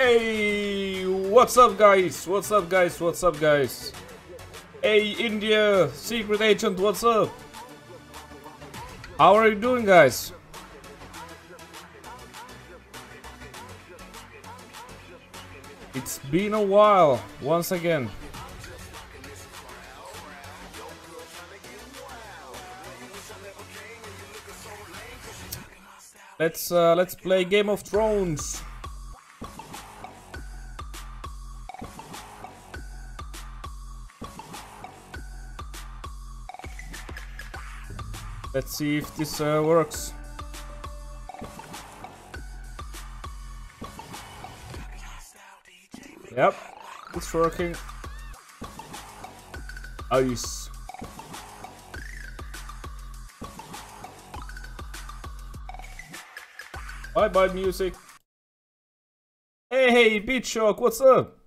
Hey, what's up guys? What's up guys? What's up guys? Hey India, secret agent, what's up? How are you doing guys? It's been a while, once again. Let's play Game of Thrones. Let's see if this works. Yep, it's working. Nice. Bye bye music. Hey, Beat Shock, what's up?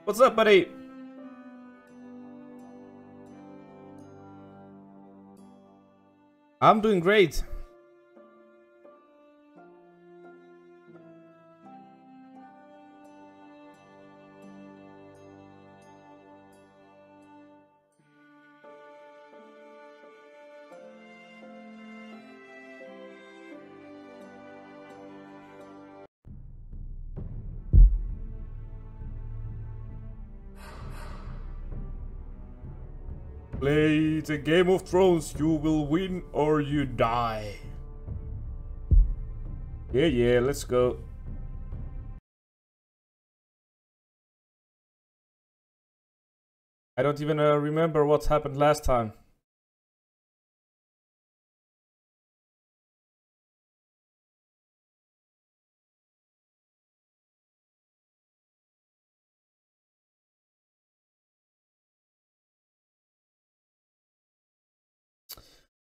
What's up, buddy? I'm doing great. Play the Game of Thrones, you will win or you die. Yeah, let's go. I don't even remember what happened last time.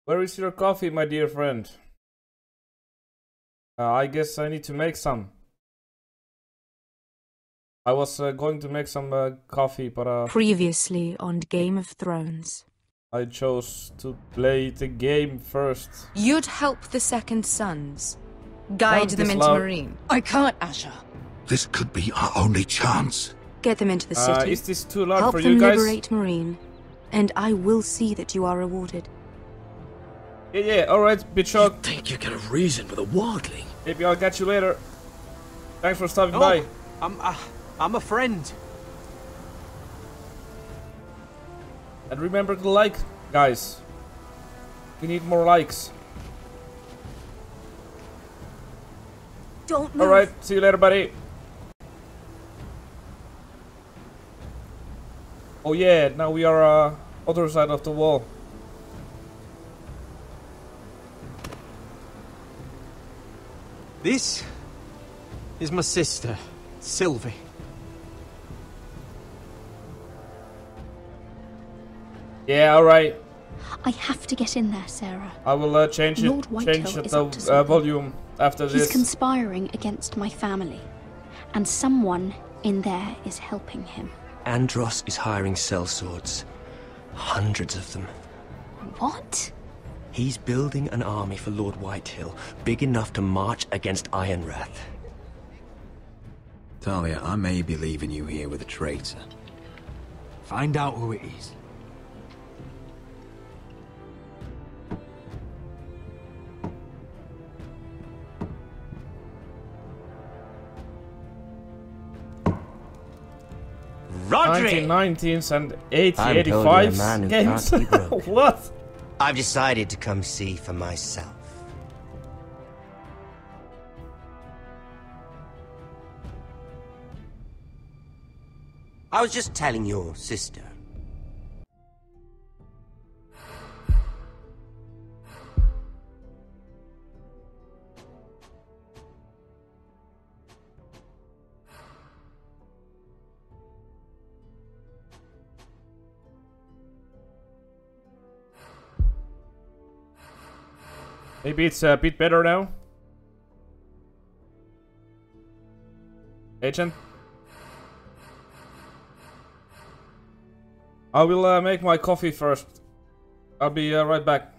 Where is your coffee, my dear friend? I guess I need to make some. I was going to make some coffee, but previously on Game of Thrones, I chose to play the game first. You'd help the Second Sons, guide them into Marine. I can't, Asher. This could be our only chance. Get them into the city. Is this too loud help for you guys? Help them liberate Marine, and I will see that you are rewarded. Yeah, alright, bitch. You think you can reason with a wildling? Maybe I'll catch you later. Thanks for stopping by. I'm a friend. And remember to like, guys. We need more likes. Don't move. Alright, see you later, buddy. Oh yeah, now we are other side of the wall. This is my sister, Sylvie. Yeah, alright. I have to get in there, Sarah. I will change the volume after this. He's conspiring against my family, and someone in there is helping him. Andros is hiring sellswords. Hundreds of them. What? He's building an army for Lord Whitehill, big enough to march against Ironrath. Talia, I may be leaving you here with a traitor. Find out who it is. Rodri! 1990s and 8085 games. What? I've decided to come see for myself. I was just telling your sister. Maybe it's a bit better now. Agent? I will make my coffee first. I'll be right back.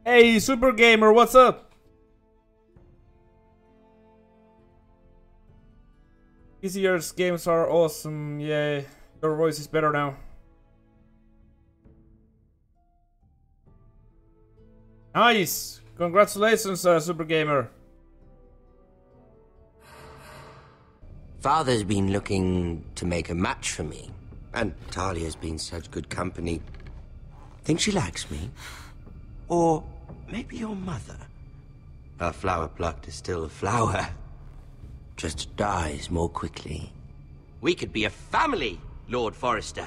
Hey, Super Gamer, what's up? This year's games are awesome. Yeah, your voice is better now. Nice! Congratulations, Super Gamer. Father's been looking to make a match for me. And Talia's been such good company. Think she likes me? Or maybe your mother? A flower plucked is still a flower. Just dies more quickly. We could be a family, Lord Forrester.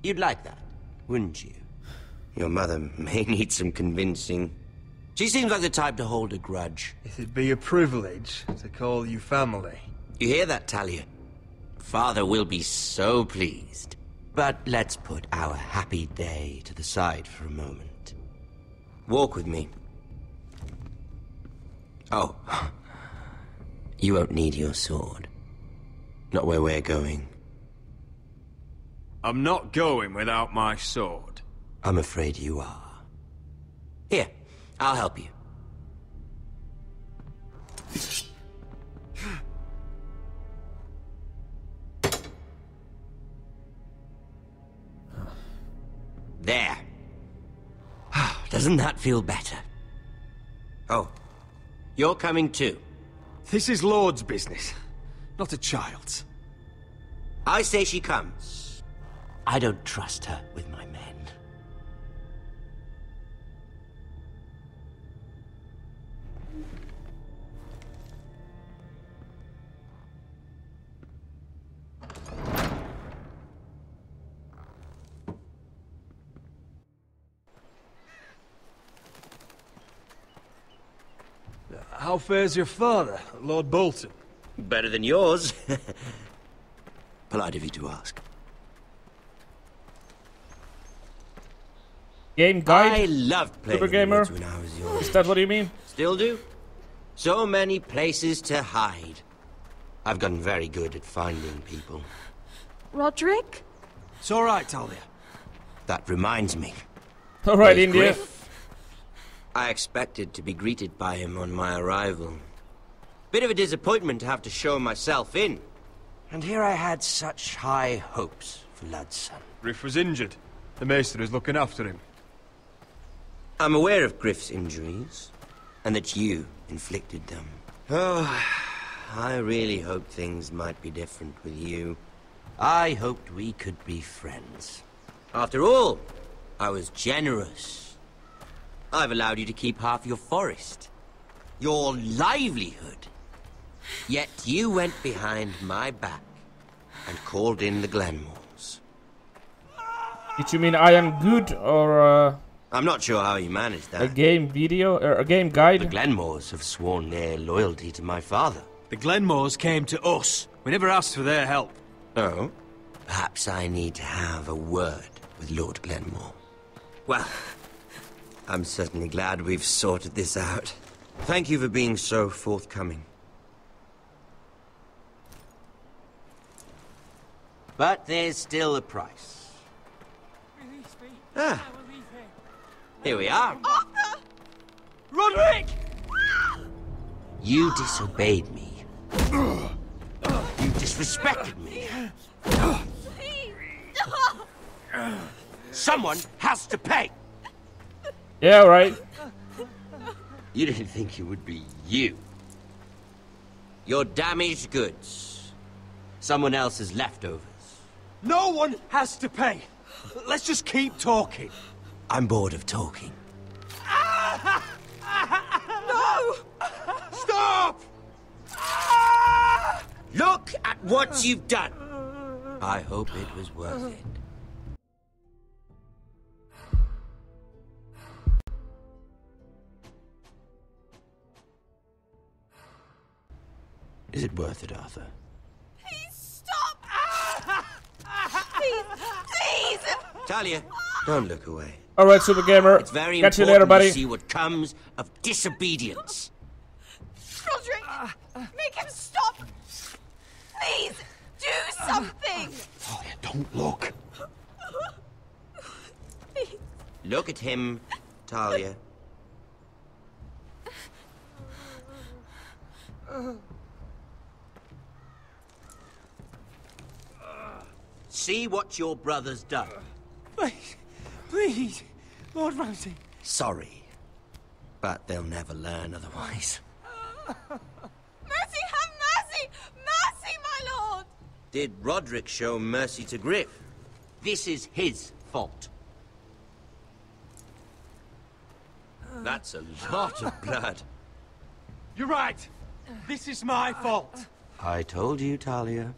You'd like that, wouldn't you? Your mother may need some convincing. She seems like the type to hold a grudge. It'd be a privilege to call you family. You hear that, Talia? Father will be so pleased. But let's put our happy day to the side for a moment. Walk with me. Oh. You won't need your sword. Not where we're going. I'm not going without my sword. I'm afraid you are. Here, I'll help you. There. Doesn't that feel better? Oh, you're coming too. This is Lord's business, not a child's. I say she comes. I don't trust her with my men. How fares your father, Lord Bolton? Better than yours. Polite of you to ask. Game guide? I loved playing Super Gamer? when I was young. Is that what you mean? Still do. So many places to hide. I've gotten very good at finding people. Roderick? It's all right, Talia. That reminds me. Alright, There's India. Griff. I expected to be greeted by him on my arrival. Bit of a disappointment to have to show myself in. And here I had such high hopes for lad's son. Griff was injured. The maester is looking after him. I'm aware of Griff's injuries, and that you inflicted them. Oh, I really hoped things might be different with you. I hoped we could be friends. After all, I was generous. I've allowed you to keep half your forest. Your livelihood. Yet you went behind my back and called in the Glenmores. Did you mean I am good or I'm not sure how you managed that. a game video or a game guide? The Glenmores have sworn their loyalty to my father. The Glenmores came to us. We never asked for their help. Oh? Perhaps I need to have a word with Lord Glenmore. Well, I'm certainly glad we've sorted this out. Thank you for being so forthcoming. But there's still a price. Ah. Here we are. Arthur! Roderick! You disobeyed me. You disrespected me. Someone has to pay. Yeah, right. You didn't think it would be you. Your damaged goods. Someone else's leftovers. No one has to pay. Let's just keep talking. I'm bored of talking. No! Stop! Look at what you've done. I hope it was worth it. Is it worth it, Arthur? Please stop! Please! Please! Talia, don't look away. Alright, Super Gamer. It's very Catch you important later, buddy. to see what comes of disobedience. Roderick! Make him stop! Please! Do something! Talia, don't look. Please. Look at him, Talia. See what your brother's done. Please, please, Lord Ramsay. Sorry, but they'll never learn otherwise. Mercy, have mercy! Mercy, my lord! Did Roderick show mercy to Griff? This is his fault. That's a lot of blood. You're right. This is my fault. I told you, Talia.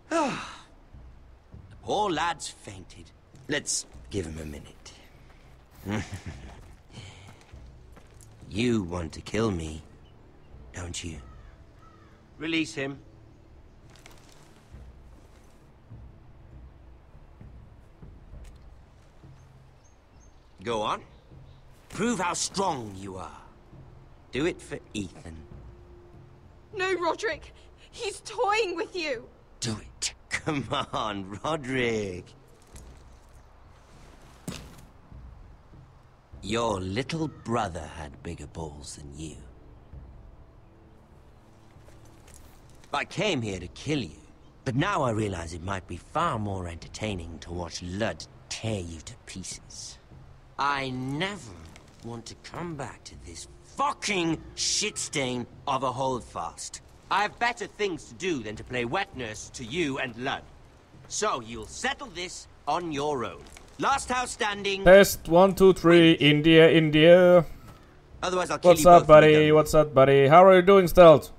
The poor lad's fainted. Let's give him a minute. You want to kill me, don't you? Release him. Go on. Prove how strong you are. Do it for Ethan. No, Roderick. He's toying with you. Do it. Come on, Roderick. Your little brother had bigger balls than you. I came here to kill you, but now I realize it might be far more entertaining to watch Lud tear you to pieces. I never want to come back to this fucking shit stain of a holdfast. I have better things to do than to play wet nurse to you and Lud. So you'll settle this on your own. Last house standing. Test 1, 2, 3. India, India. Otherwise, I'll kill What's you up, both when buddy? you're done. What's up, buddy? How are you doing, Stealth?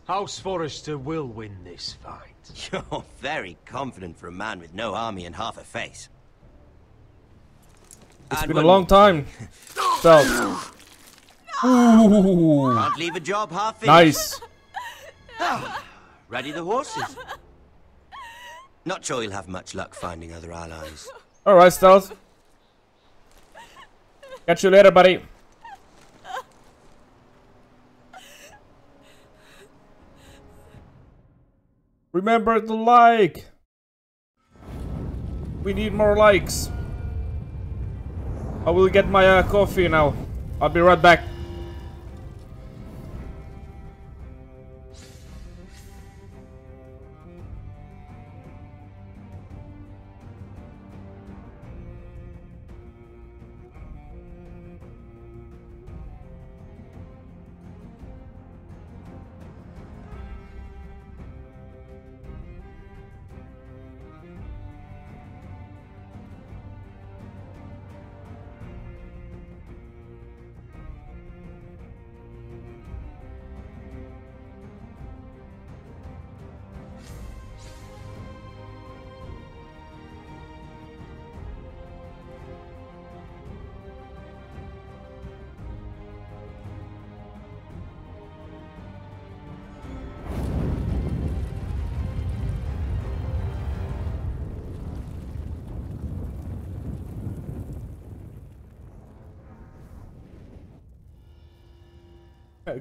House Forrester will win this fight. You're very confident for a man with no army and half a face. It's And been a one long more time. Stealth. Ooh. Can't leave a job half finished. Nice. Ready the horses. Not sure you'll have much luck finding other allies. Alright, Stealth. Catch you later, buddy. Remember to like. We need more likes. I will get my coffee now. I'll be right back.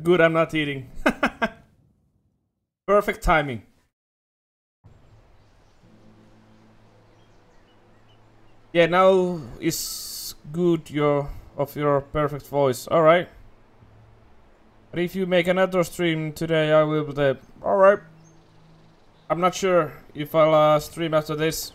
Good, I'm not eating. Perfect timing. Yeah, now is good your perfect voice. Alright. But if you make another stream today, I will be there. Alright. I'm not sure if I'll stream after this.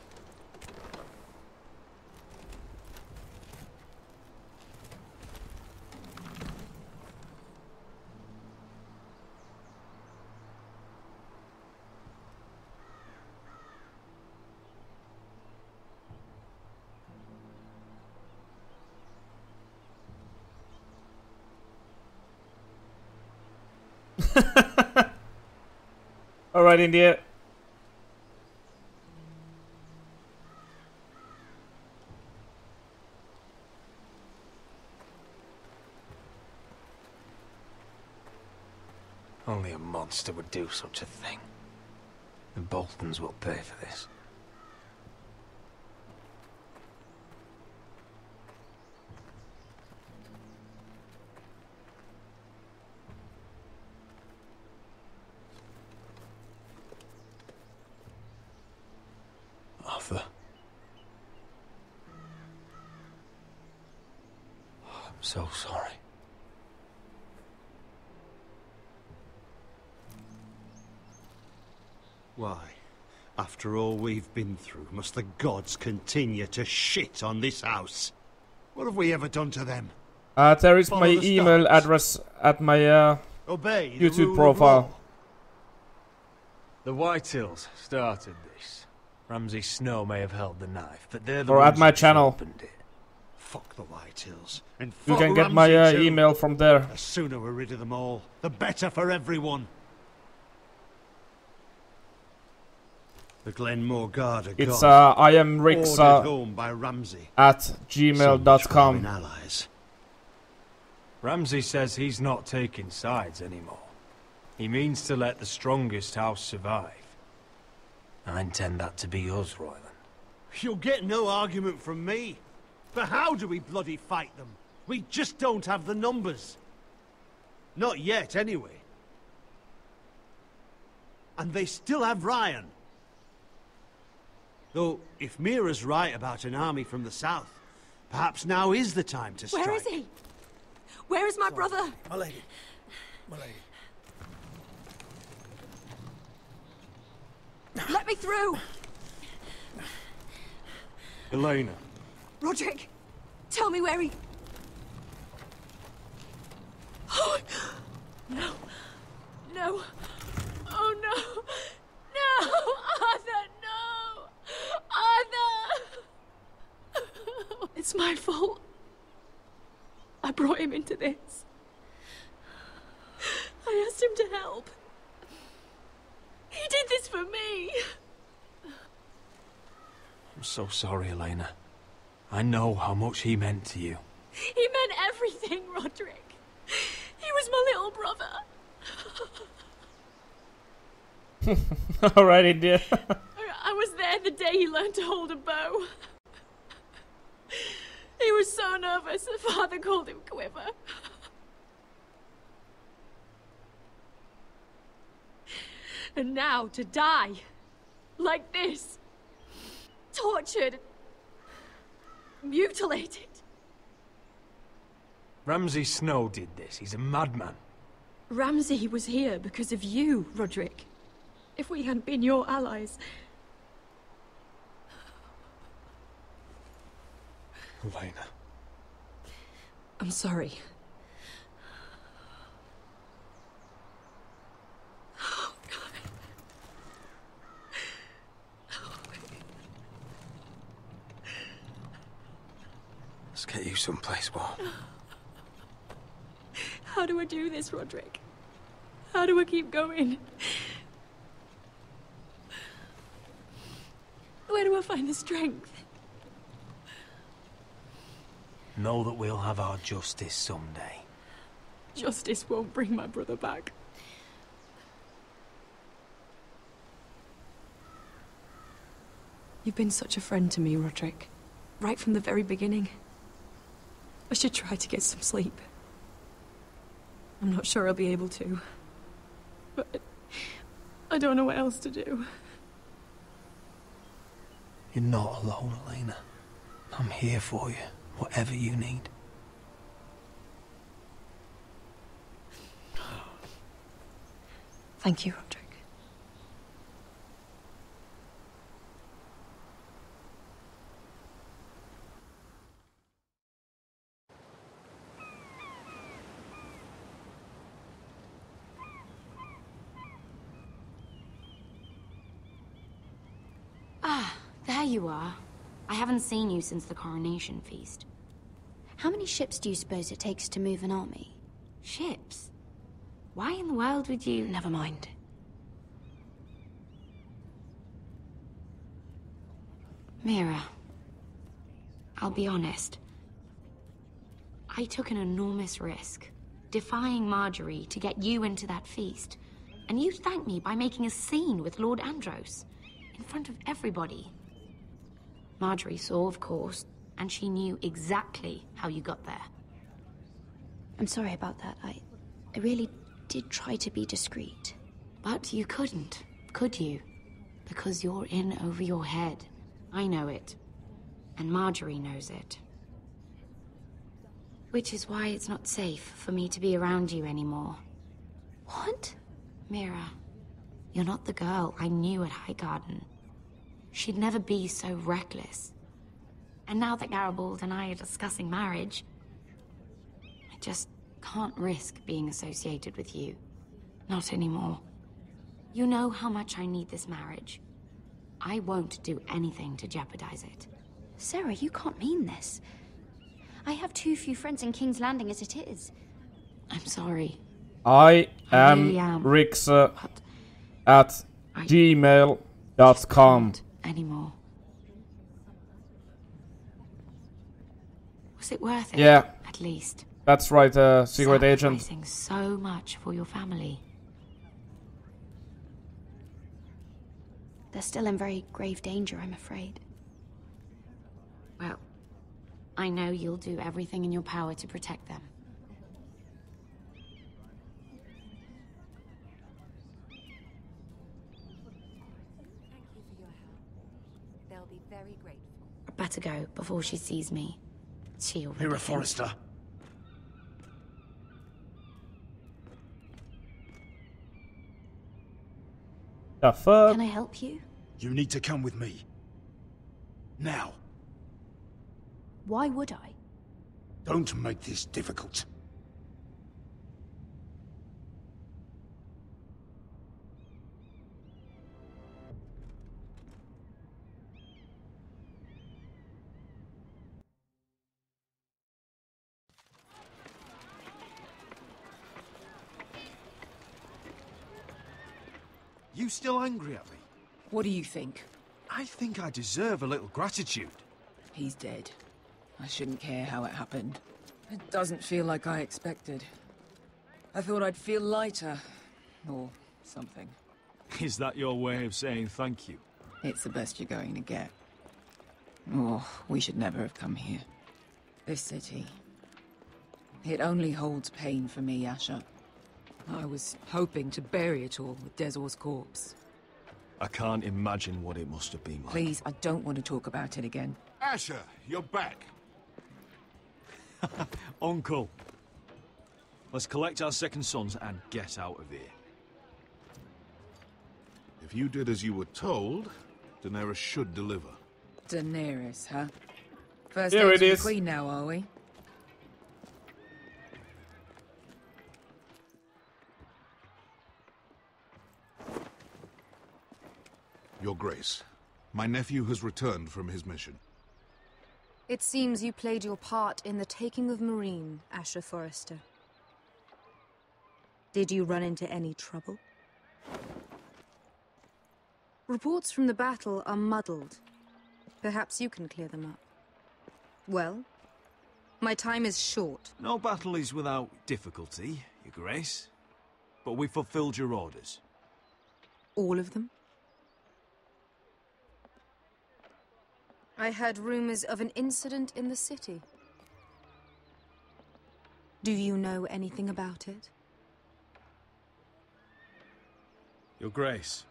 Alright, India. Only a monster would do such a thing. The Boltons will pay for this. Arthur. So sorry. Why? After all we've been through, must the gods continue to shit on this house? What have we ever done to them? There is Follow my the email stars. address at my Obey the YouTube rule profile. of law. The Whitehills started this. Ramsay Snow may have held the knife, but they're the Or ones at my who channel. opened it. Fuck the Whitehills. And You fuck can get my Ramsay too. email from there. The sooner we're rid of them all, the better for everyone. The Glenmore Guard are It's gone. I am Ordered RicZa home by Ramsay. at So much for gmail.com. having allies. Ramsay says he's not taking sides anymore. He means to let the strongest house survive. I intend that to be us, Royland. You'll get no argument from me. But how do we bloody fight them? We just don't have the numbers. Not yet, anyway. And they still have Ryan. Though, if Mira's right about an army from the south, perhaps now is the time to strike. Where is he? Where is my brother? My lady. My lady. Let me through! Elena. Roderick, tell me where he... Oh, no. No. Oh, no. No! Arthur, no! Arthur! It's my fault. I brought him into this. I asked him to help. He did this for me. I'm so sorry, Elena. I know how much he meant to you. He meant everything, Roderick. He was my little brother. Alright, India. I was there the day he learned to hold a bow. He was so nervous that Father called him Quiver. And now to die. Like this. Tortured. Mutilated. Ramsay Snow did this. He's a madman. Ramsay was here because of you, Roderick. If we hadn't been your allies... Elena. I'm sorry. Oh, God. Let's get you someplace warm. How do I do this, Roderick? How do I keep going? Where do I find the strength? Know that we'll have our justice someday. Justice won't bring my brother back. You've been such a friend to me, Roderick. Right from the very beginning. I should try to get some sleep. I'm not sure I'll be able to. But I don't know what else to do. You're not alone, Elena. I'm here for you, whatever you need. Thank you, Roderick. Ah, there you are. I haven't seen you since the coronation feast. How many ships do you suppose it takes to move an army? Ships? Why in the world would you... Never mind. Mira, I'll be honest. I took an enormous risk, defying Marjorie to get you into that feast. And you thanked me by making a scene with Lord Andros, in front of everybody. Marjorie saw, of course, and she knew exactly how you got there. I'm sorry about that. I really did try to be discreet. But you couldn't, could you? Because you're in over your head. I know it. And Marjorie knows it. Which is why it's not safe for me to be around you anymore. What? Mira, you're not the girl I knew at Highgarden. She'd never be so reckless. And now that Garibald and I are discussing marriage, I just can't risk being associated with you. Not anymore. You know how much I need this marriage. I won't do anything to jeopardize it. Sarah, you can't mean this. I have too few friends in King's Landing as it is. I'm sorry. I am really am. RicZa at gmail.com. Anymore. Was it worth it? Yeah. At least. That's right, secret agent. Sacrificing so much for your family. They're still in very grave danger, I'm afraid. Well, I know you'll do everything in your power to protect them. They'll be very grateful. I better go before she sees me. She already Mira thinks- Forrester. The fuck? Can I help you? You need to come with me. Now. Why would I? Don't make this difficult. You still angry at me? What do you think? I think I deserve a little gratitude. He's dead. I shouldn't care how it happened. It doesn't feel like I expected. I thought I'd feel lighter. Or something. Is that your way of saying thank you? It's the best you're going to get. Oh, we should never have come here. This city. It only holds pain for me, Asher. I was hoping to bury it all with Dezor's corpse. I can't imagine what it must have been like. Please, I don't want to talk about it again. Asher, you're back. Uncle. Let's collect our second sons and get out of here. If you did as you were told, Daenerys should deliver. Daenerys, huh? First Here aids it from is. the Queen now, are we? Your Grace, my nephew has returned from his mission. It seems you played your part in the taking of Marine, Asher Forrester. Did you run into any trouble? Reports from the battle are muddled. Perhaps you can clear them up. Well, my time is short. No battle is without difficulty, Your Grace. But we fulfilled your orders. All of them? I heard rumors of an incident in the city. Do you know anything about it? Your Grace,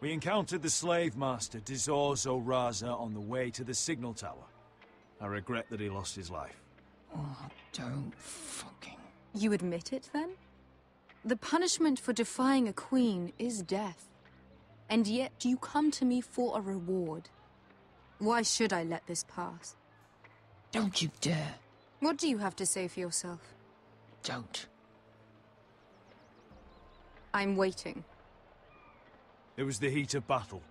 we encountered the slave master Dezor on the way to the signal tower. I regret that he lost his life. Oh, don't fucking... You admit it, then? The punishment for defying a queen is death. And yet you come to me for a reward. Why should I let this pass? Don't you dare. What do you have to say for yourself? Don't. I'm waiting. It was the heat of battle.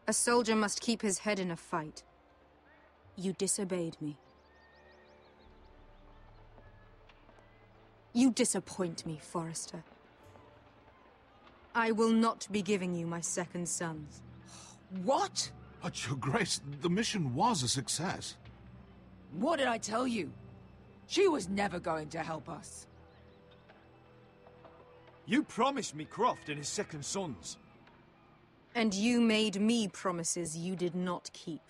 A soldier must keep his head in a fight. You disobeyed me. You disappoint me, Forrester. I will not be giving you my second sons. What? But Your Grace, the mission was a success. What did I tell you? She was never going to help us. You promised me Croft and his second sons. And you made me promises you did not keep.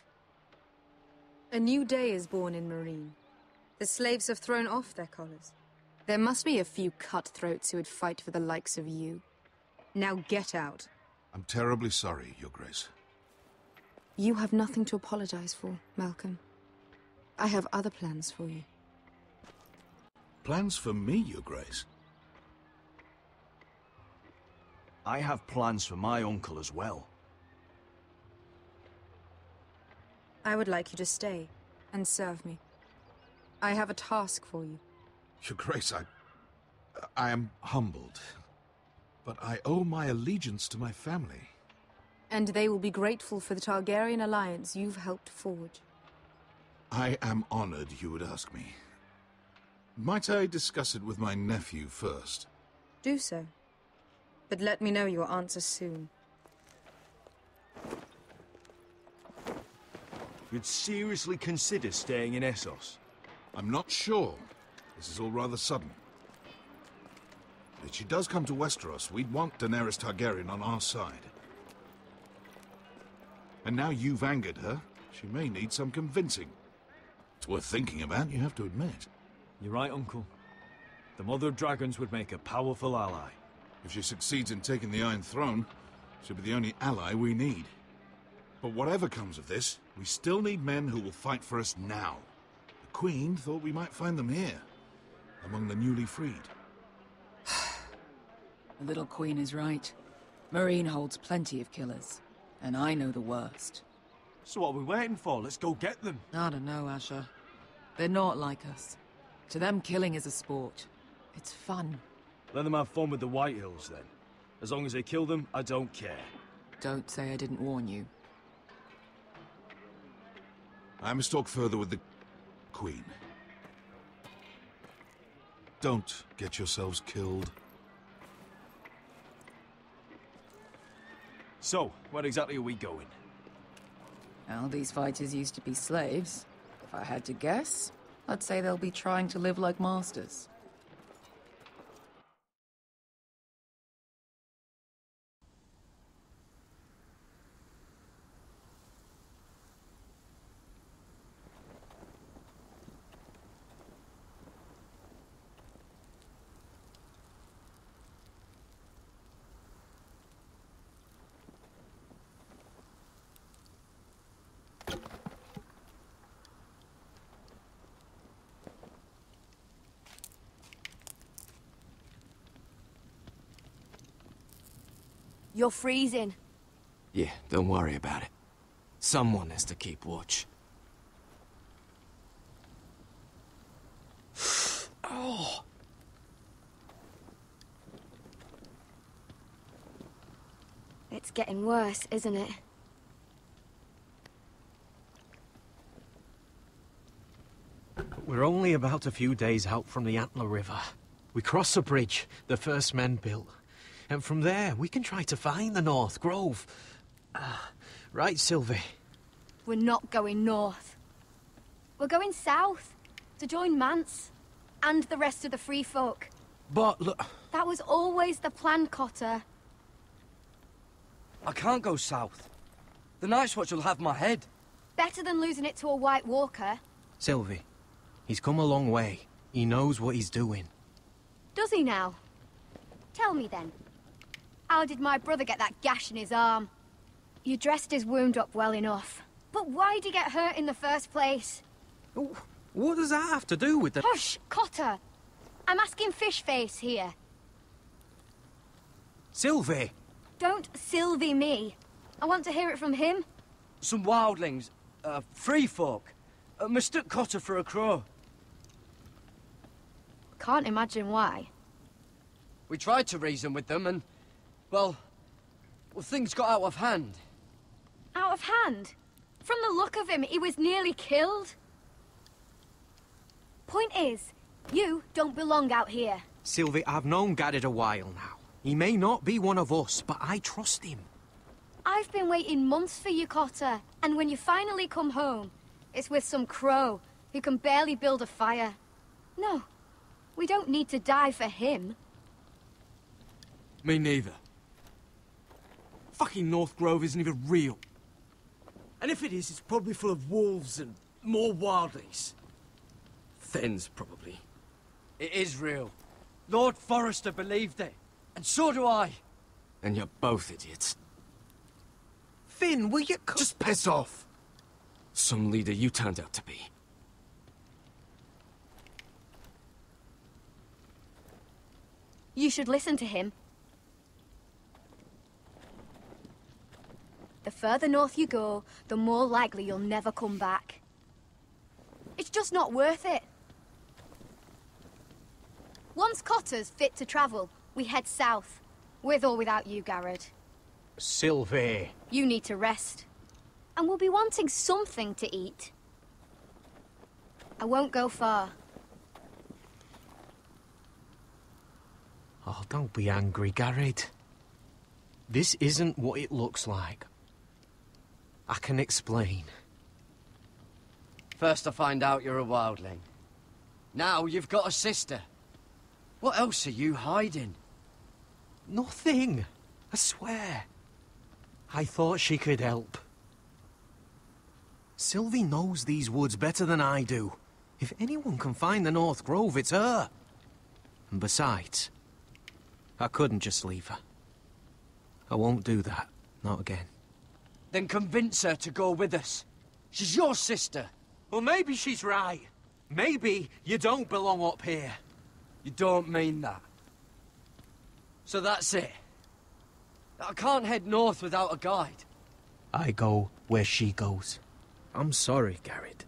A new day is born in Marine. The slaves have thrown off their collars. There must be a few cutthroats who would fight for the likes of you. Now get out. I'm terribly sorry, Your Grace. You have nothing to apologize for, Malcolm. I have other plans for you. plans for me, Your Grace? I have plans for my uncle as well. I would like you to stay and serve me. I have a task for you. Your Grace, I am humbled, but I owe my allegiance to my family. And they will be grateful for the Targaryen alliance you've helped forge. I am honored you would ask me. Might I discuss it with my nephew first? Do so. But let me know your answer soon. You'd seriously consider staying in Essos? I'm not sure. This is all rather sudden. If she does come to Westeros, we'd want Daenerys Targaryen on our side. And now you've angered her, she may need some convincing. It's worth thinking about, you have to admit. You're right, Uncle. The Mother of Dragons would make a powerful ally. If she succeeds in taking the Iron Throne, she'll be the only ally we need. But whatever comes of this, we still need men who will fight for us now. The Queen thought we might find them here, among the newly freed. The little Queen is right. Marine holds plenty of killers, and I know the worst. So what are we waiting for? Let's go get them. I don't know, Asher. They're not like us. To them, killing is a sport. It's fun. Let them have fun with the Whitehills, then. As long as they kill them, I don't care. Don't say I didn't warn you. I must talk further with the Queen. Don't get yourselves killed. So, where exactly are we going? Well, these fighters used to be slaves. If I had to guess, I'd say they'll be trying to live like masters. You're freezing. Yeah, don't worry about it. Someone has to keep watch. Oh! It's getting worse, isn't it? We're only about a few days out from the Antler River. We cross a bridge the first men built. And from there, we can try to find the North Grove. Right, Sylvie? We're not going north. We're going south, to join Mance, and the rest of the free folk. But look... That was always the plan, Cotter. I can't go south. The Night's Watch will have my head. Better than losing it to a White Walker. Sylvie, he's come a long way. He knows what he's doing. Does he now? Tell me then. How did my brother get that gash in his arm? You dressed his wound up well enough. But why'd he get hurt in the first place? What does that have to do with the... Hush, Cotter! I'm asking Fishface here. Sylvie! Don't Sylvie me. I want to hear it from him. Some wildlings, free folk, mistook Cotter for a crow. Can't imagine why. We tried to reason with them and... Well, things got out of hand. Out of hand? From the look of him, he was nearly killed. Point is, you don't belong out here. Sylvie, I've known Gaddard a while now. He may not be one of us, but I trust him. I've been waiting months for you, Cotter. And when you finally come home, it's with some crow who can barely build a fire. No, we don't need to die for him. Me neither. Fucking North Grove isn't even real. And if it is, it's probably full of wolves and more wildlings. Then's probably. It is real. Lord Forrester believed it. And so do I. And you're both idiots. Finn, will you... Just piss off! Some leader you turned out to be. You should listen to him. The further north you go, the more likely you'll never come back. It's just not worth it. Once Cotter's fit to travel, we head south. With or without you, Garrett. Sylvie. You need to rest. And we'll be wanting something to eat. I won't go far. Oh, don't be angry, Garrett. This isn't what it looks like. I can explain. First I find out you're a wildling. Now you've got a sister. What else are you hiding? Nothing. I swear. I thought she could help. Sylvie knows these woods better than I do. If anyone can find the North Grove, it's her. And besides, I couldn't just leave her. I won't do that. Not again. Then convince her to go with us. She's your sister. Well, maybe she's right. Maybe you don't belong up here. You don't mean that. So that's it. I can't head north without a guide. I go where she goes. I'm sorry, Garrett.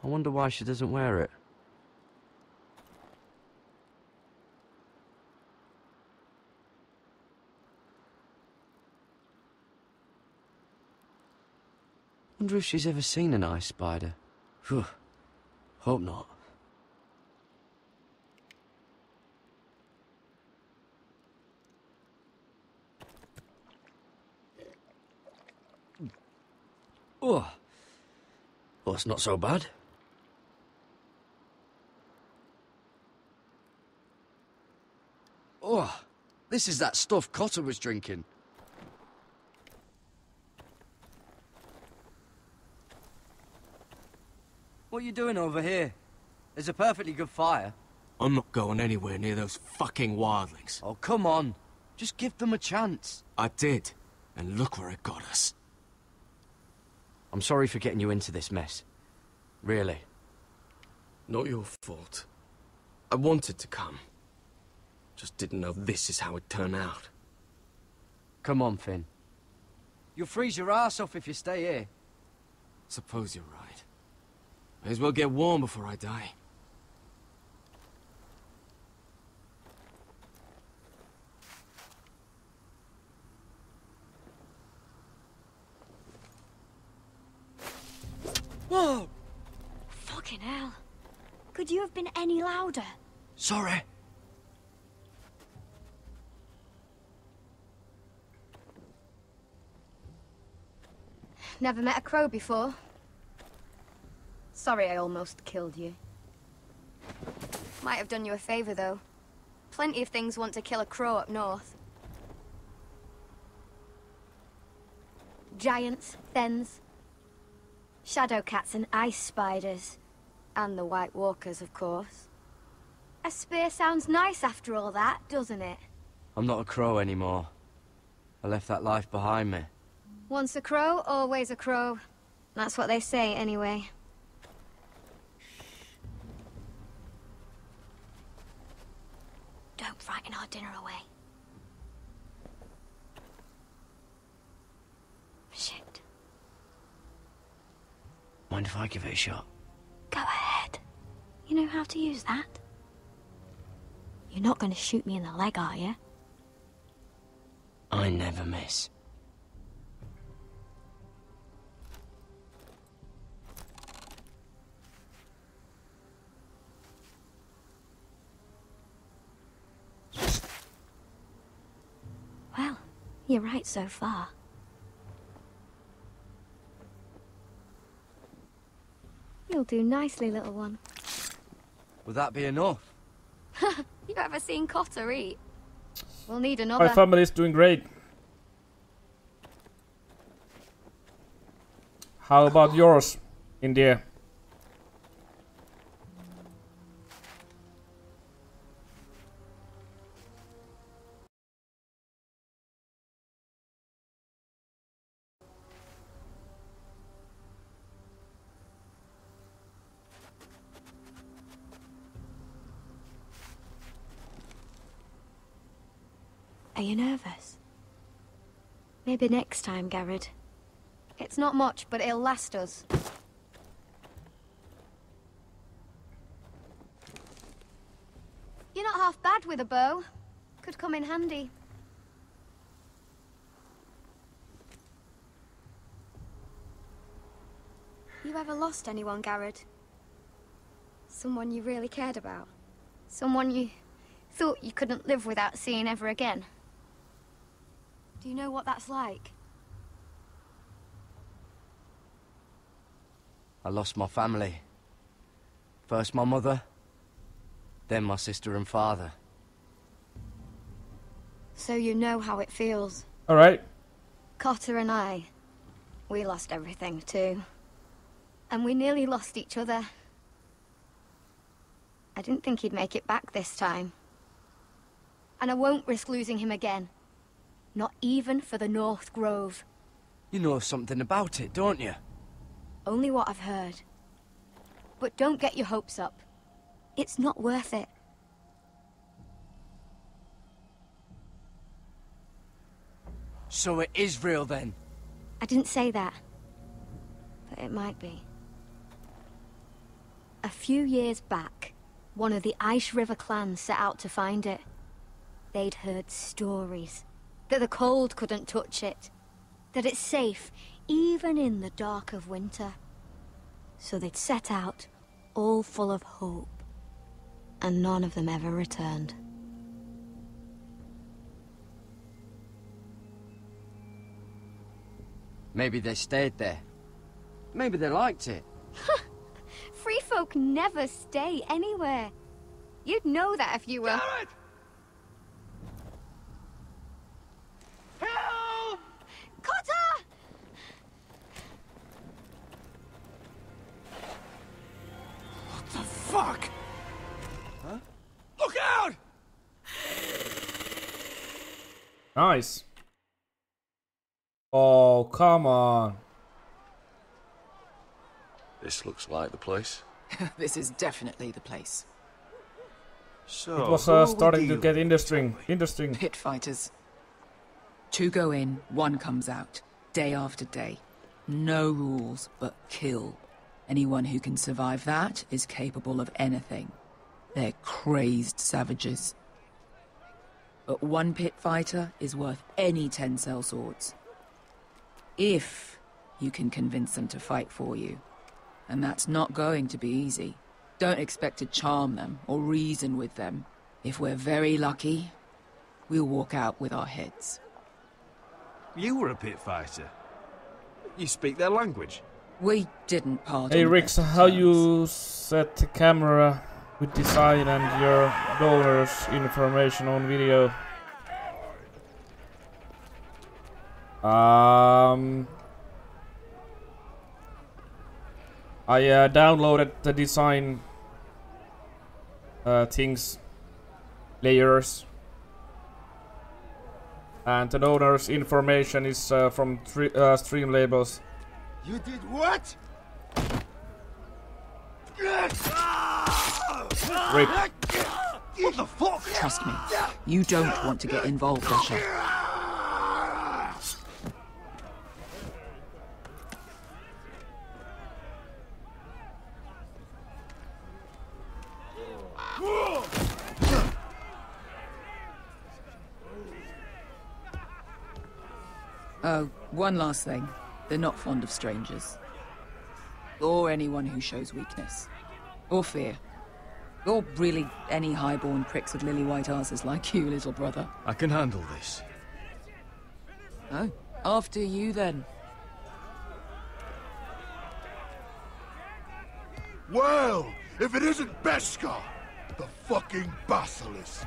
I wonder why she doesn't wear it. Wonder if she's ever seen an ice spider. Phew. Hope not. Oh. Well, it's not so bad. Oh, this is that stuff Cotter was drinking. What are you doing over here? There's a perfectly good fire. I'm not going anywhere near those fucking wildlings. Oh, come on. Just give them a chance. I did, and look where it got us. I'm sorry for getting you into this mess. Really. Not your fault. I wanted to come. Just didn't know this is how it'd turn out. Come on, Finn. You'll freeze your ass off if you stay here. Suppose you're right. May as well get warm before I die. Whoa! Fucking hell. Could you have been any louder? Sorry. Never met a crow before. Sorry I almost killed you. Might have done you a favor, though. Plenty of things want to kill a crow up north. Giants, thens, shadow cats and ice spiders. And the White Walkers, of course. A spear sounds nice after all that, doesn't it? I'm not a crow anymore. I left that life behind me. Once a crow, always a crow. That's what they say, anyway. Don't frighten our dinner away. Shit. Mind if I give it a shot? Go ahead. You know how to use that? You're not going to shoot me in the leg, are you? I never miss. Well, you're right so far. You'll do nicely, little one. Would that be enough? You ever seen Cotter eat? We'll need another. My family is doing great. How about yours, India? Are you nervous? Maybe next time, Garrett. It's not much, but it'll last us. You're not half bad with a bow. Could come in handy. You ever lost anyone, Garrett? Someone you really cared about? Someone you thought you couldn't live without seeing ever again? Do you know what that's like? I lost my family. First my mother, then my sister and father. So you know how it feels. All right. Cotter and I, we lost everything too. And we nearly lost each other. I didn't think he'd make it back this time. And I won't risk losing him again. Not even for the North Grove. You know something about it, don't you? Only what I've heard. But don't get your hopes up. It's not worth it. So it is real then? I didn't say that. But it might be. A few years back, one of the Ice River clans set out to find it. They'd heard stories. That the cold couldn't touch it. That it's safe, even in the dark of winter. So they'd set out, all full of hope. And none of them ever returned. Maybe they stayed there. Maybe they liked it. Free folk never stay anywhere. You'd know that if you were... Garrett! Help! Cotter! What the fuck? Huh? Look out! Nice. Oh, come on. This looks like the place. This is definitely the place. So, It was starting to get interesting. Pit fighters. 2 go in, 1 comes out. Day after day. No rules, but kill. Anyone who can survive that is capable of anything. They're crazed savages. But 1 pit fighter is worth any 10 sellswords. If you can convince them to fight for you. And that's not going to be easy. Don't expect to charm them or reason with them. If we're very lucky, we'll walk out with our heads. You were a pit fighter. You speak their language. We didn't pardon. Hey RicZa, how you set the camera with design and your donor's information on video? I downloaded the design things, layers, and the donor's information is from stream labels. You did what? Rip. What the fuck? Trust me, you don't want to get involved, Asher. Oh, one last thing. They're not fond of strangers. Or anyone who shows weakness. Or fear. Or really any highborn pricks with lily-white asses like you, little brother. I can handle this. Oh, after you then. Well, if it isn't Beskha, the fucking basilisk.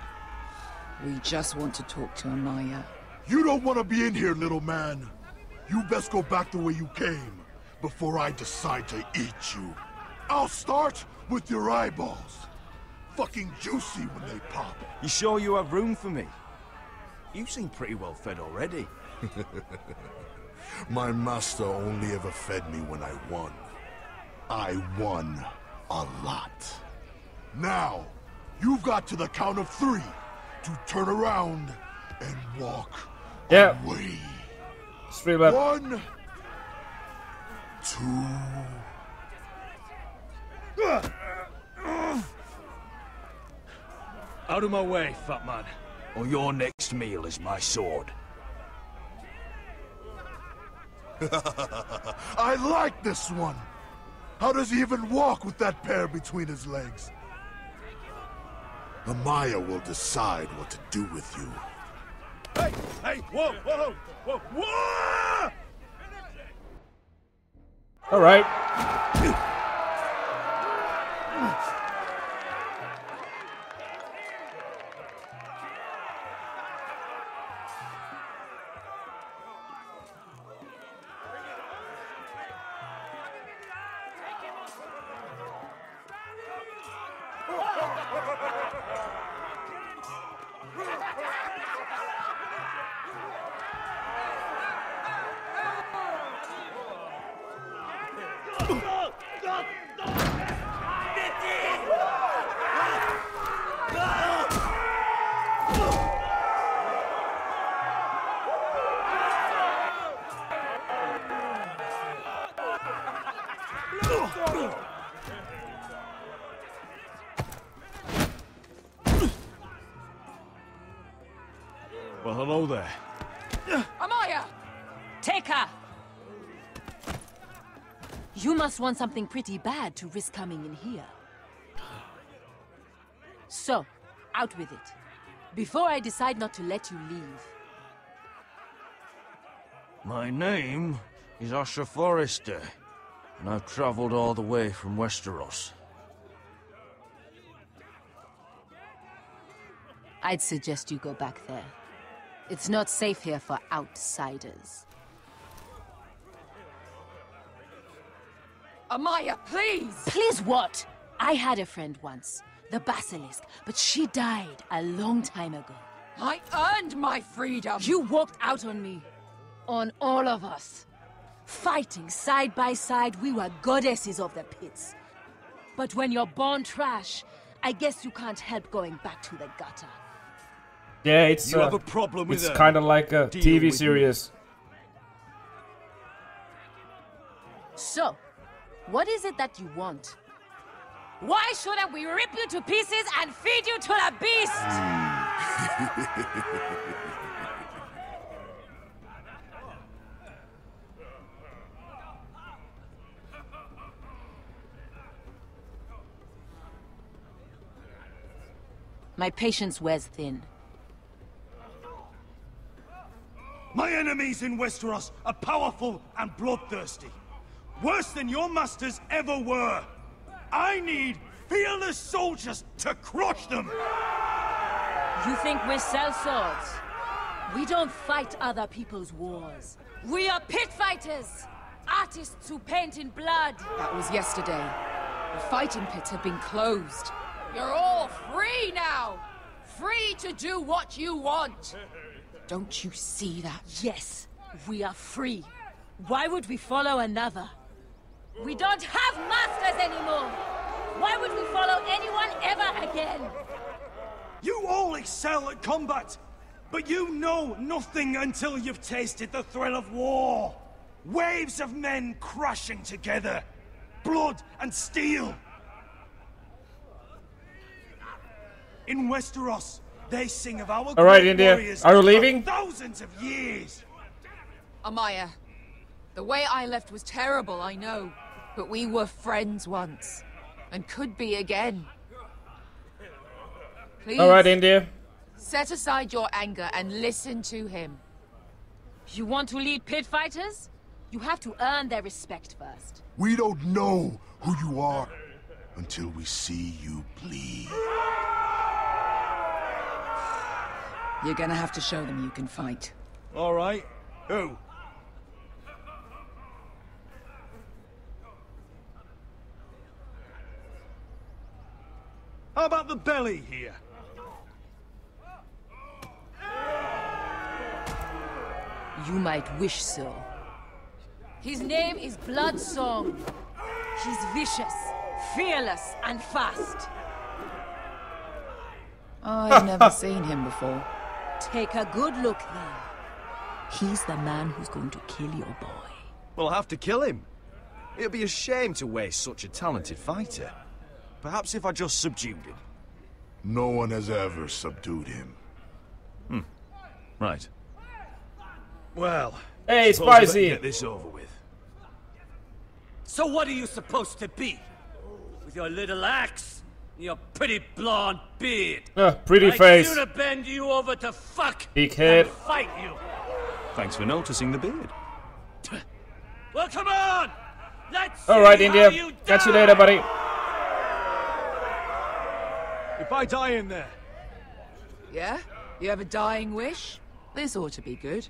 We just want to talk to Amaya. You don't want to be in here, little man. You best go back the way you came, before I decide to eat you. I'll start with your eyeballs. Fucking juicy when they pop. You sure you have room for me? You seem pretty well fed already. My master only ever fed me when I won. I won a lot. Now, you've got to the count of 3 to turn around and walk away. Stream up. 1, 2. Out of my way, fat man, or your next meal is my sword. I like this one. How does he even walk with that pair between his legs? Amaya will decide what to do with you. Hey! Hey! Whoa! Whoa! Whoa! Whoa! All right. Well, hello there. Amaya! Take her! You must want something pretty bad to risk coming in here. So, out with it. Before I decide not to let you leave. My name is Asher Forrester, and I've traveled all the way from Westeros. I'd suggest you go back there. It's not safe here for outsiders. Amaya, please! Please what? I had a friend once, the Basilisk, but she died a long time ago. I earned my freedom! You walked out on me. On all of us. Fighting side by side, we were goddesses of the pits. But when you're born trash, I guess you can't help going back to the gutter. Yeah, it's you have a problem with it's kind of like a TV series. So, what is it that you want? Why shouldn't we rip you to pieces and feed you to the beast? My patience wears thin. My enemies in Westeros are powerful and bloodthirsty. Worse than your masters ever were. I need fearless soldiers to crush them! You think we sell swords? We don't fight other people's wars. We are pit fighters! Artists who paint in blood! That was yesterday. The fighting pits have been closed. You're all free now! Free to do what you want! Don't you see that? Yes, we are free. Why would we follow another? We don't have masters anymore! Why would we follow anyone ever again? You all excel at combat, but you know nothing until you've tasted the thrill of war. Waves of men crashing together. Blood and steel. In Westeros, they sing of our great warriors Are you leaving? for thousands of years. Amaya, the way I left was terrible, I know. But we were friends once. And could be again. Please. Alright, India. Set aside your anger and listen to him. You want to lead pit fighters? You have to earn their respect first. We don't know who you are until we see you bleed. You're gonna have to show them you can fight. All right. Who? How about the belly here? You might wish so. His name is Bloodsong. He's vicious, fearless, and fast. I've never seen him before. Take a good look then. He's the man who's going to kill your boy. We'll have to kill him. It'd be a shame to waste such a talented fighter. Perhaps if I just subdued him. No one has ever subdued him. Right. Well, hey, suppose I better Spicy! get this over with. So what are you supposed to be? With your little axe? And your pretty blonde beard? Pretty face. I'd sooner bend you over to fuck Big head. than fight you. Thanks for noticing the beard. Well, come on! Let's Alright, see India. how you Catch you die! later, buddy. If I die in there... Yeah? You have a dying wish? This ought to be good.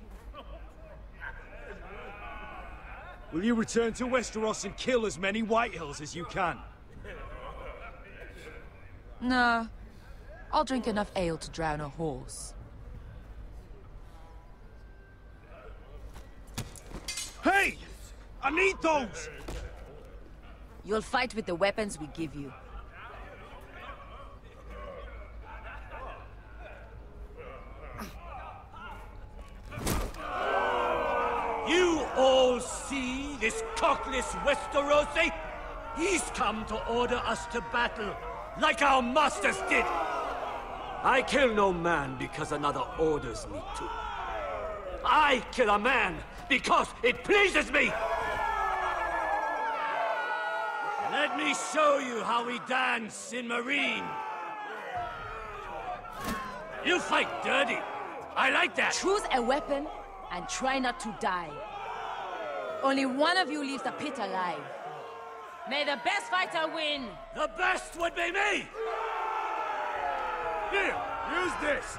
Will you return to Westeros and kill as many Whitehills as you can? No. I'll drink enough ale to drown a horse. Hey! I need those! You'll fight with the weapons we give you. You all see this cockless Westerosi? He's come to order us to battle, like our masters did. I kill no man because another orders me to. I kill a man because it pleases me. Let me show you how we dance in Marine. You fight dirty. I like that. Choose a weapon and try not to die. Only one of you leaves the pit alive. May the best fighter win! The best would be me! Here, use this!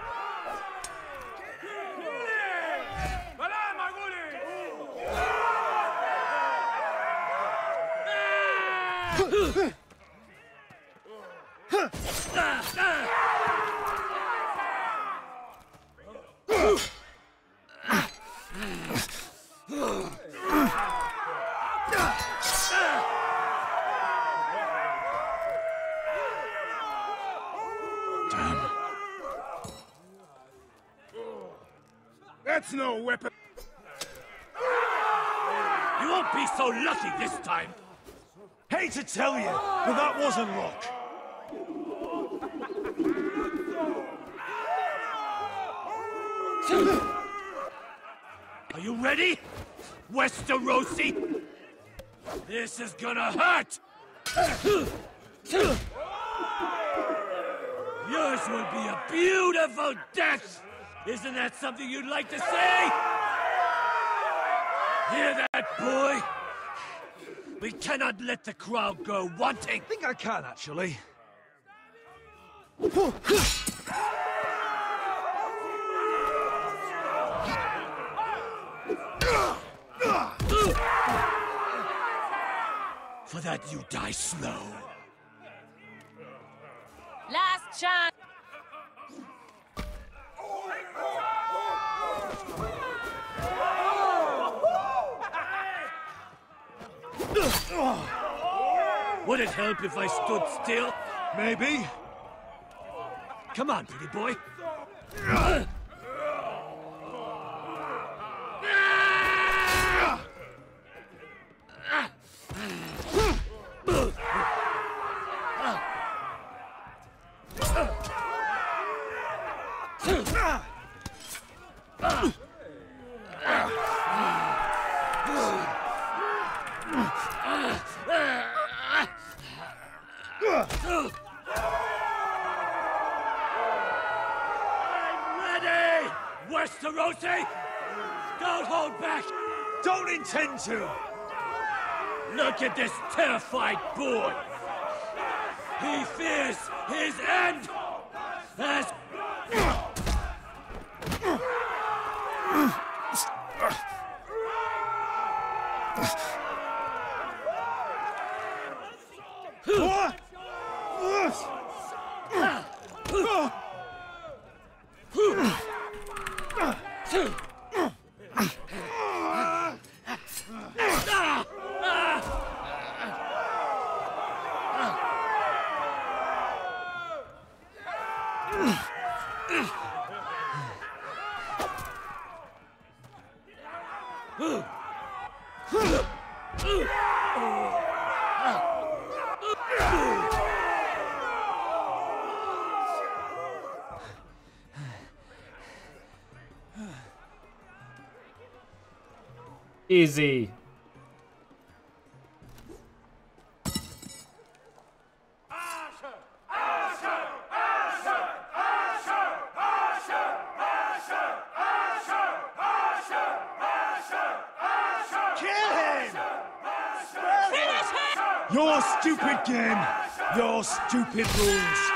That's no weapon. You won't be so lucky this time. Hate to tell you, but that wasn't luck. Are you ready, Westerosi? This is gonna hurt! Yours will be a beautiful death! Isn't that something you'd like to say? Hear that, boy? We cannot let the crowd go wanting. I think I can, actually. For that, you die slow. Last chance! Would it help if I stood still? Maybe. Come on, pretty boy. Westerosi! Don't hold back! Don't intend to! Look at this terrified boy! He fears his end! As... Easy. Your stupid game, your stupid rules.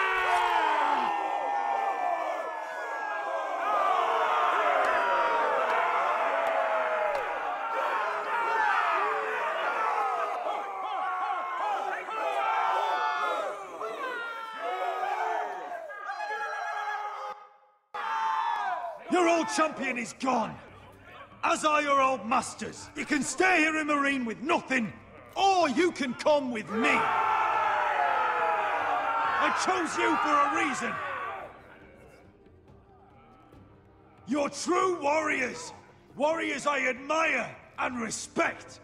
Your old champion is gone, as are your old masters. You can stay here in Marine with nothing, or you can come with me. I chose you for a reason. You're true warriors. Warriors I admire and respect.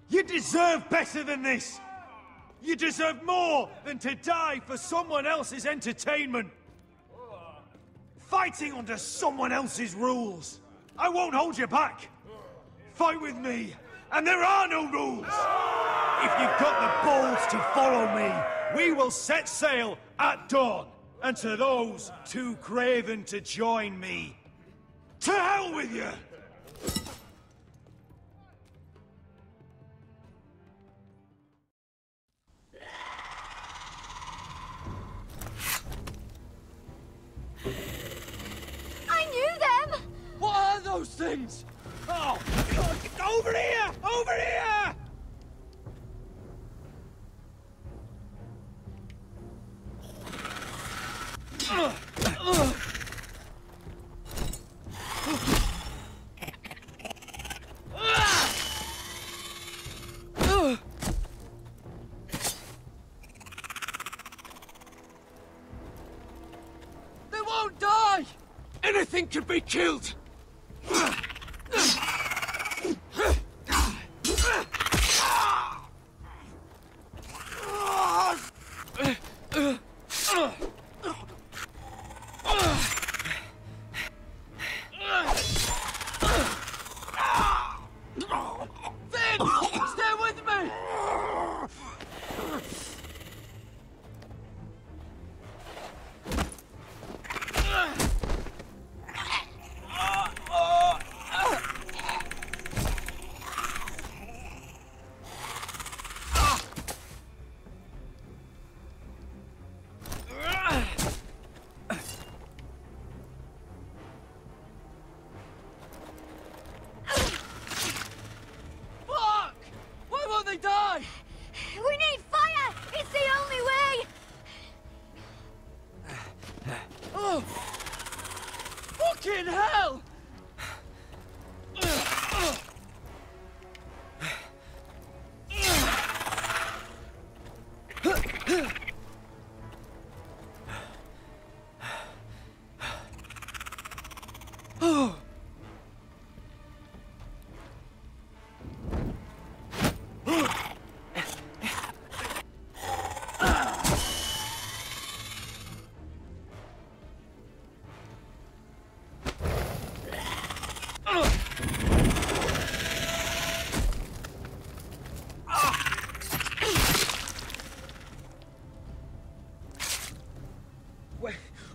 You deserve better than this. You deserve more than to die for someone else's entertainment. Fighting under someone else's rules. I won't hold you back. Fight with me, and there are no rules. If you've got the balls to follow me, we will set sail at dawn. And to those too craven to join me, to hell with you! I knew them! What are those things? Oh, over here! Over here! They won't die! Anything can be killed! Fucking hell!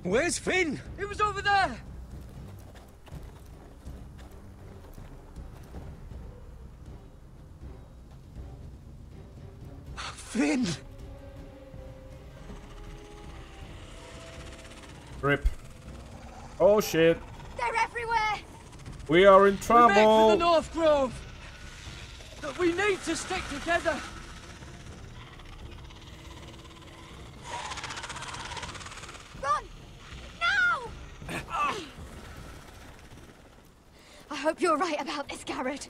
Where's Finn? He was over there! Finn! Rip. Oh shit. They're everywhere! We are in We trouble! make for the North Grove! But we need to stick together! Run! Now! I hope you're right about this, Garrett.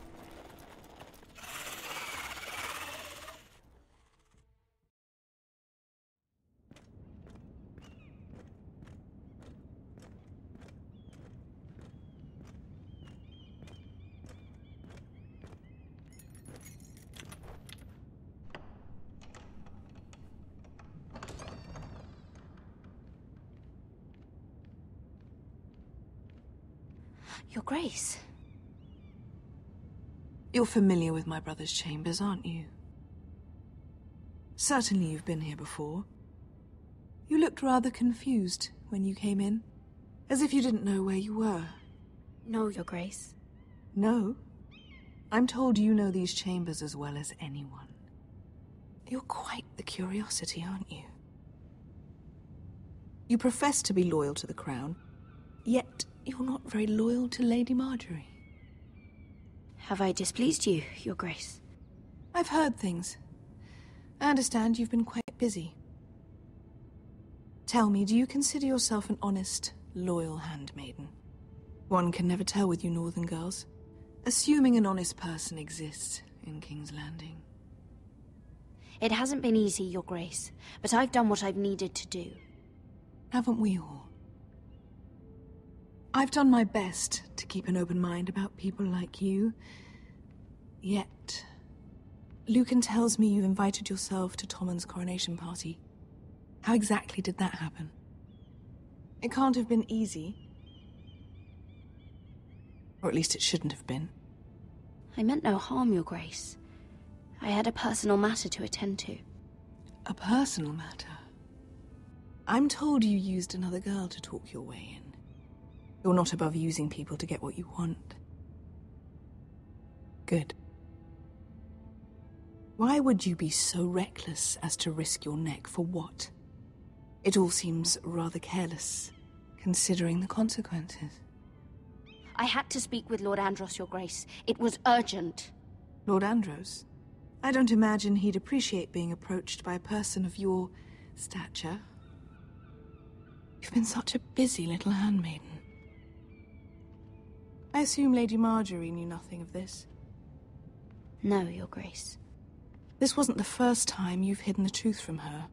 Your Grace. You're familiar with my brother's chambers, aren't you? Certainly you've been here before. You looked rather confused when you came in, as if you didn't know where you were. No, Your Grace. No? I'm told you know these chambers as well as anyone. You're quite the curiosity, aren't you? You profess to be loyal to the crown, yet you're not very loyal to Lady Marjorie. Have I displeased you, Your Grace? I've heard things. I understand you've been quite busy. Tell me, do you consider yourself an honest, loyal handmaiden? One can never tell with you northern girls. Assuming an honest person exists in King's Landing. It hasn't been easy, Your Grace, but I've done what I've needed to do. Haven't we all? I've done my best to keep an open mind about people like you. Yet, Lucan tells me you invited yourself to Tommen's coronation party. How exactly did that happen? It can't have been easy. Or at least it shouldn't have been. I meant no harm, Your Grace. I had a personal matter to attend to. A personal matter? I'm told you used another girl to talk your way in. You're not above using people to get what you want. Good. Why would you be so reckless as to risk your neck for what? It all seems rather careless, considering the consequences. I had to speak with Lord Andros, Your Grace. It was urgent. Lord Andros? I don't imagine he'd appreciate being approached by a person of your stature. You've been such a busy little handmaiden. I assume Lady Marjorie knew nothing of this. No, Your Grace. This wasn't the first time you've hidden the truth from her.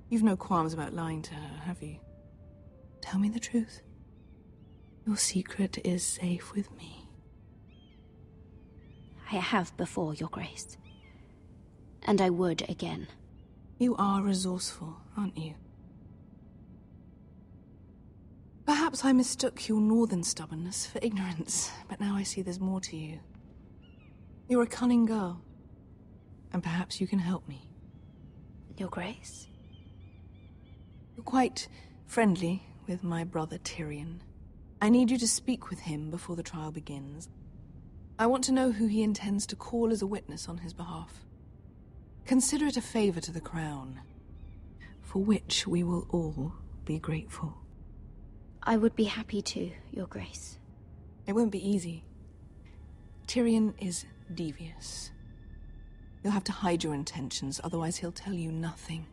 You've no qualms about lying to her, have you? Tell me the truth. Your secret is safe with me. I have before, Your Grace. And I would again. You are resourceful, aren't you? Perhaps I mistook your northern stubbornness for ignorance, but now I see there's more to you. You're a cunning girl, and perhaps you can help me. Your Grace? You're quite friendly with my brother Tyrion. I need you to speak with him before the trial begins. I want to know who he intends to call as a witness on his behalf. Consider it a favor to the crown, for which we will all be grateful. I would be happy to, Your Grace. It won't be easy. Tyrion is devious. You'll have to hide your intentions, otherwise he'll tell you nothing.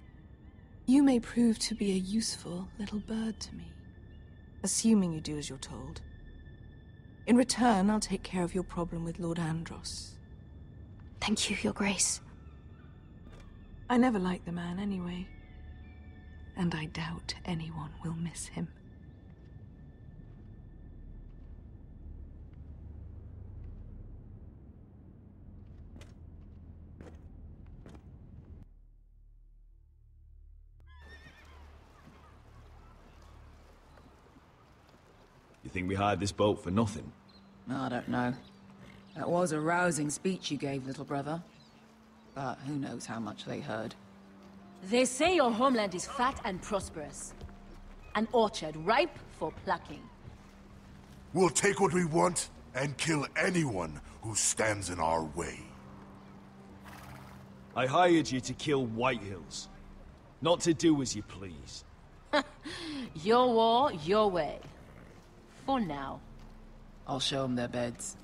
You may prove to be a useful little bird to me, assuming you do as you're told. In return, I'll take care of your problem with Lord Andros. Thank you, Your Grace. I never liked the man anyway, and I doubt anyone will miss him. You think we hired this boat for nothing? I don't know. That was a rousing speech you gave, little brother. But who knows how much they heard. They say your homeland is fat and prosperous. An orchard ripe for plucking. We'll take what we want and kill anyone who stands in our way. I hired you to kill Whitehills, not to do as you please. Your war, your way. For now. I'll show them their beds.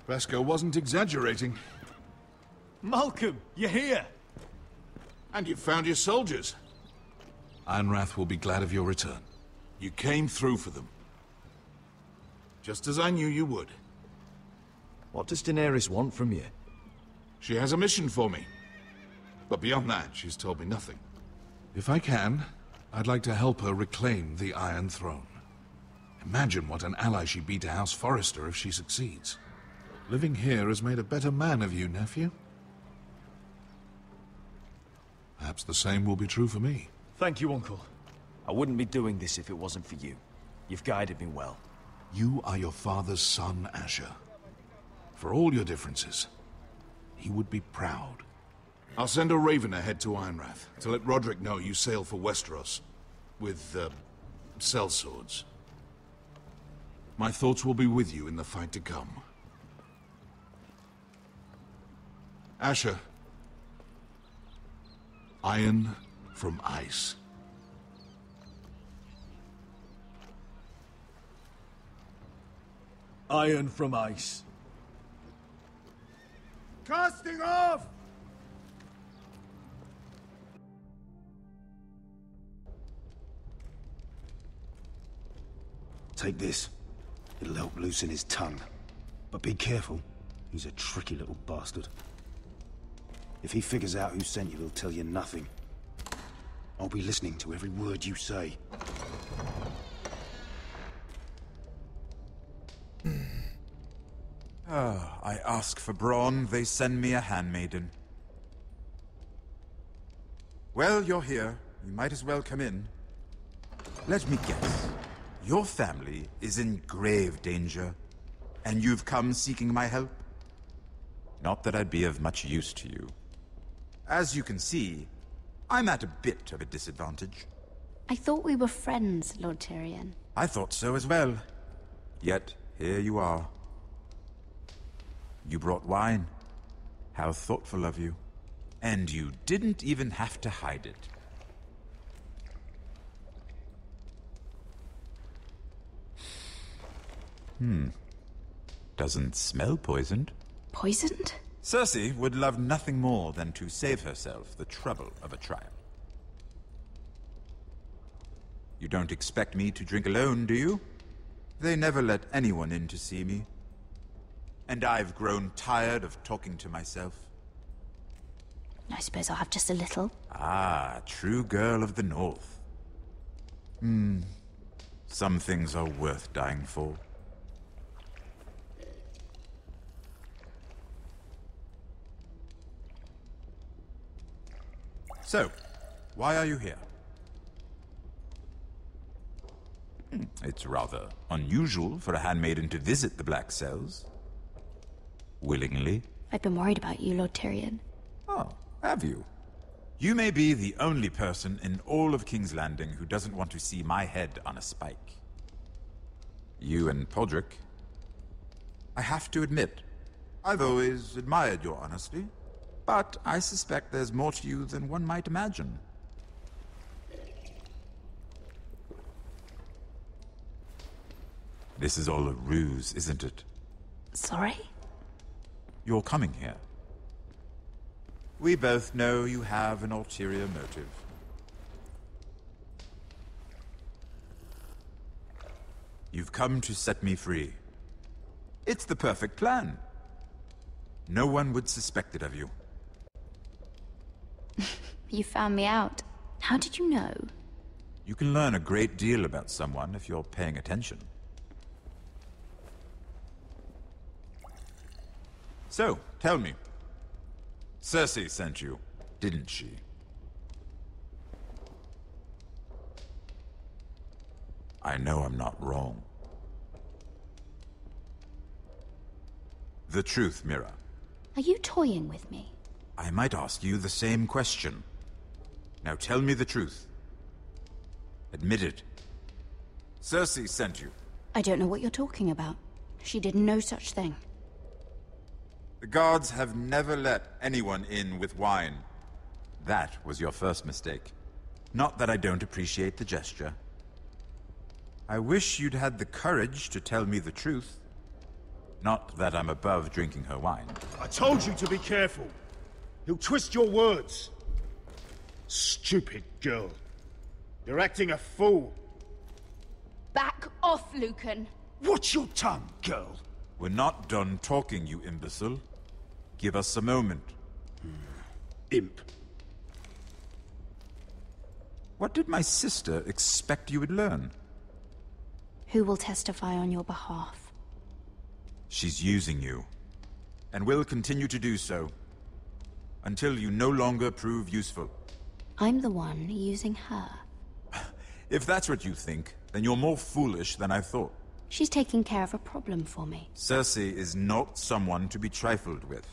Vesco wasn't exaggerating. Malcolm, you're here! And you've found your soldiers. Ironrath will be glad of your return. You came through for them. Just as I knew you would. What does Daenerys want from you? She has a mission for me. But beyond that, she's told me nothing. If I can, I'd like to help her reclaim the Iron Throne. Imagine what an ally she'd be to House Forrester if she succeeds. Living here has made a better man of you, nephew. Perhaps the same will be true for me. Thank you, Uncle. I wouldn't be doing this if it wasn't for you. You've guided me well. You are your father's son, Asher. For all your differences, he would be proud. I'll send a raven ahead to Ironrath to let Roderick know you sail for Westeros with, sellswords. My thoughts will be with you in the fight to come. Asher. Iron from ice. Iron from ice. Casting off! Take this. It'll help loosen his tongue. But be careful. He's a tricky little bastard. If he figures out who sent you, he'll tell you nothing. I'll be listening to every word you say. I ask for brawn, they send me a handmaiden. Well, you're here. You might as well come in. Let me guess. Your family is in grave danger, and you've come seeking my help? Not that I'd be of much use to you. As you can see, I'm at a bit of a disadvantage. I thought we were friends, Lord Tyrion. I thought so as well. Yet, here you are. You brought wine. How thoughtful of you. And you didn't even have to hide it. Doesn't smell poisoned. Poisoned? Cersei would love nothing more than to save herself the trouble of a trial. You don't expect me to drink alone, do you? They never let anyone in to see me. And I've grown tired of talking to myself. I suppose I'll have just a little. Ah, true girl of the North. Some things are worth dying for. So, why are you here? It's rather unusual for a handmaiden to visit the Black Cells. Willingly. I've been worried about you, Lord Tyrion. Oh, have you? You may be the only person in all of King's Landing who doesn't want to see my head on a spike. You and Podrick. I have to admit, I've always admired your honesty, but I suspect there's more to you than one might imagine. This is all a ruse, isn't it? Sorry? You're coming here. We both know you have an ulterior motive. You've come to set me free. It's the perfect plan. No one would suspect it of you. You found me out. How did you know? You can learn a great deal about someone if you're paying attention. So, tell me. Cersei sent you, didn't she? I know I'm not wrong. The truth, Mira. Are you toying with me? I might ask you the same question. Now tell me the truth. Admit it. Cersei sent you. I don't know what you're talking about. She did no such thing. The guards have never let anyone in with wine. That was your first mistake. Not that I don't appreciate the gesture. I wish you'd had the courage to tell me the truth. Not that I'm above drinking her wine. I told you to be careful. He'll twist your words. Stupid girl. You're acting a fool. Back off, Lucan. Watch your tongue, girl. We're not done talking, you imbecile. Give us a moment. Imp. What did my sister expect you would learn? Who will testify on your behalf? She's using you, and will continue to do so, until you no longer prove useful. I'm the one using her. If that's what you think, then you're more foolish than I thought. She's taking care of a problem for me. Cersei is not someone to be trifled with.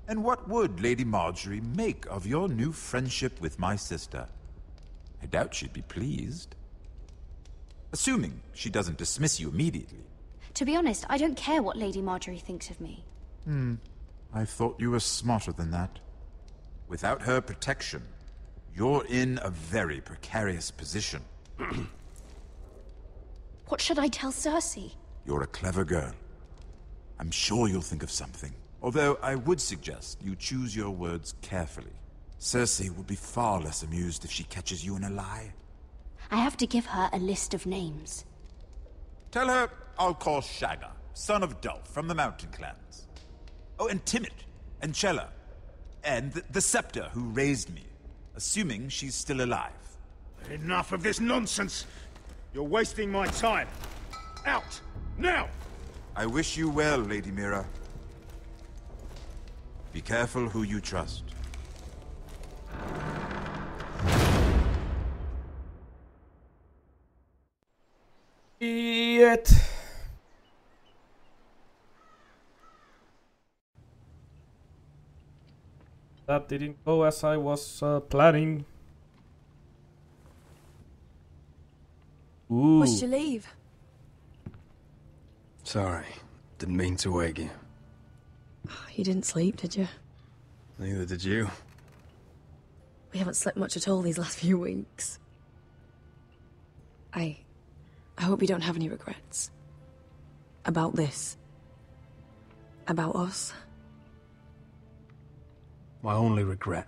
And what would Lady Marjorie make of your new friendship with my sister? I doubt she'd be pleased. Assuming she doesn't dismiss you immediately. To be honest, I don't care what Lady Marjorie thinks of me. I thought you were smarter than that. Without her protection, you're in a very precarious position. What should I tell Cersei? You're a clever girl. I'm sure you'll think of something. Although I would suggest you choose your words carefully. Cersei will be far less amused if she catches you in a lie. I have to give her a list of names. Tell her I'll call Shagga, son of Dolph, from the Mountain Clans. Oh, and Timid, and Chella, and the Scepter who raised me, assuming she's still alive. Enough of this nonsense! You're wasting my time. Out! Now! I wish you well, Lady Mira. Be careful who you trust. Yet. That didn't go as I was planning. Ooh. What'd you leave? Sorry, didn't mean to wake you. You didn't sleep, did you? Neither did you. We haven't slept much at all these last few weeks. I hope you don't have any regrets. About this. About us. My only regret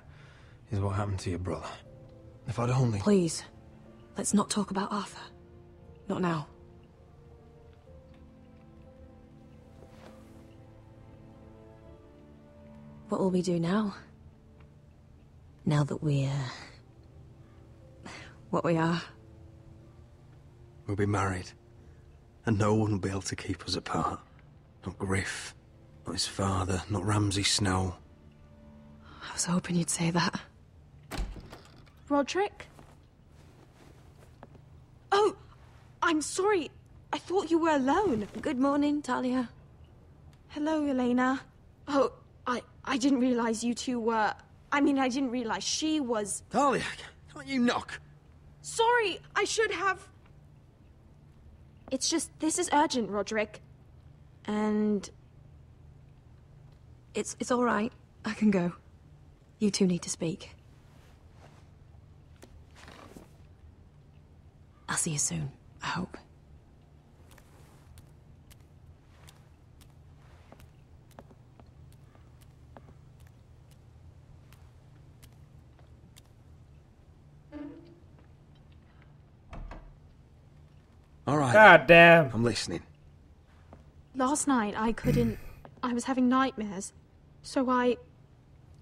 is what happened to your brother. If I'd only... Please, let's not talk about Arthur. Not now. What will we do now? Now that we're... what we are. We'll be married. And no one will be able to keep us apart. Not Griff, not his father, not Ramsay Snow. I was hoping you'd say that. Roderick? Oh, I'm sorry. I thought you were alone. Good morning, Talia. Hello, Elena. Oh, I didn't realize you two were... I mean, I didn't realize she was... Talia, can't you knock? Sorry, I should have... It's just, this is urgent, Roderick. And... It's all right. I can go. You two need to speak. I'll see you soon, I hope. All right. God damn. I'm listening. Last night, I couldn't... I was having nightmares. So I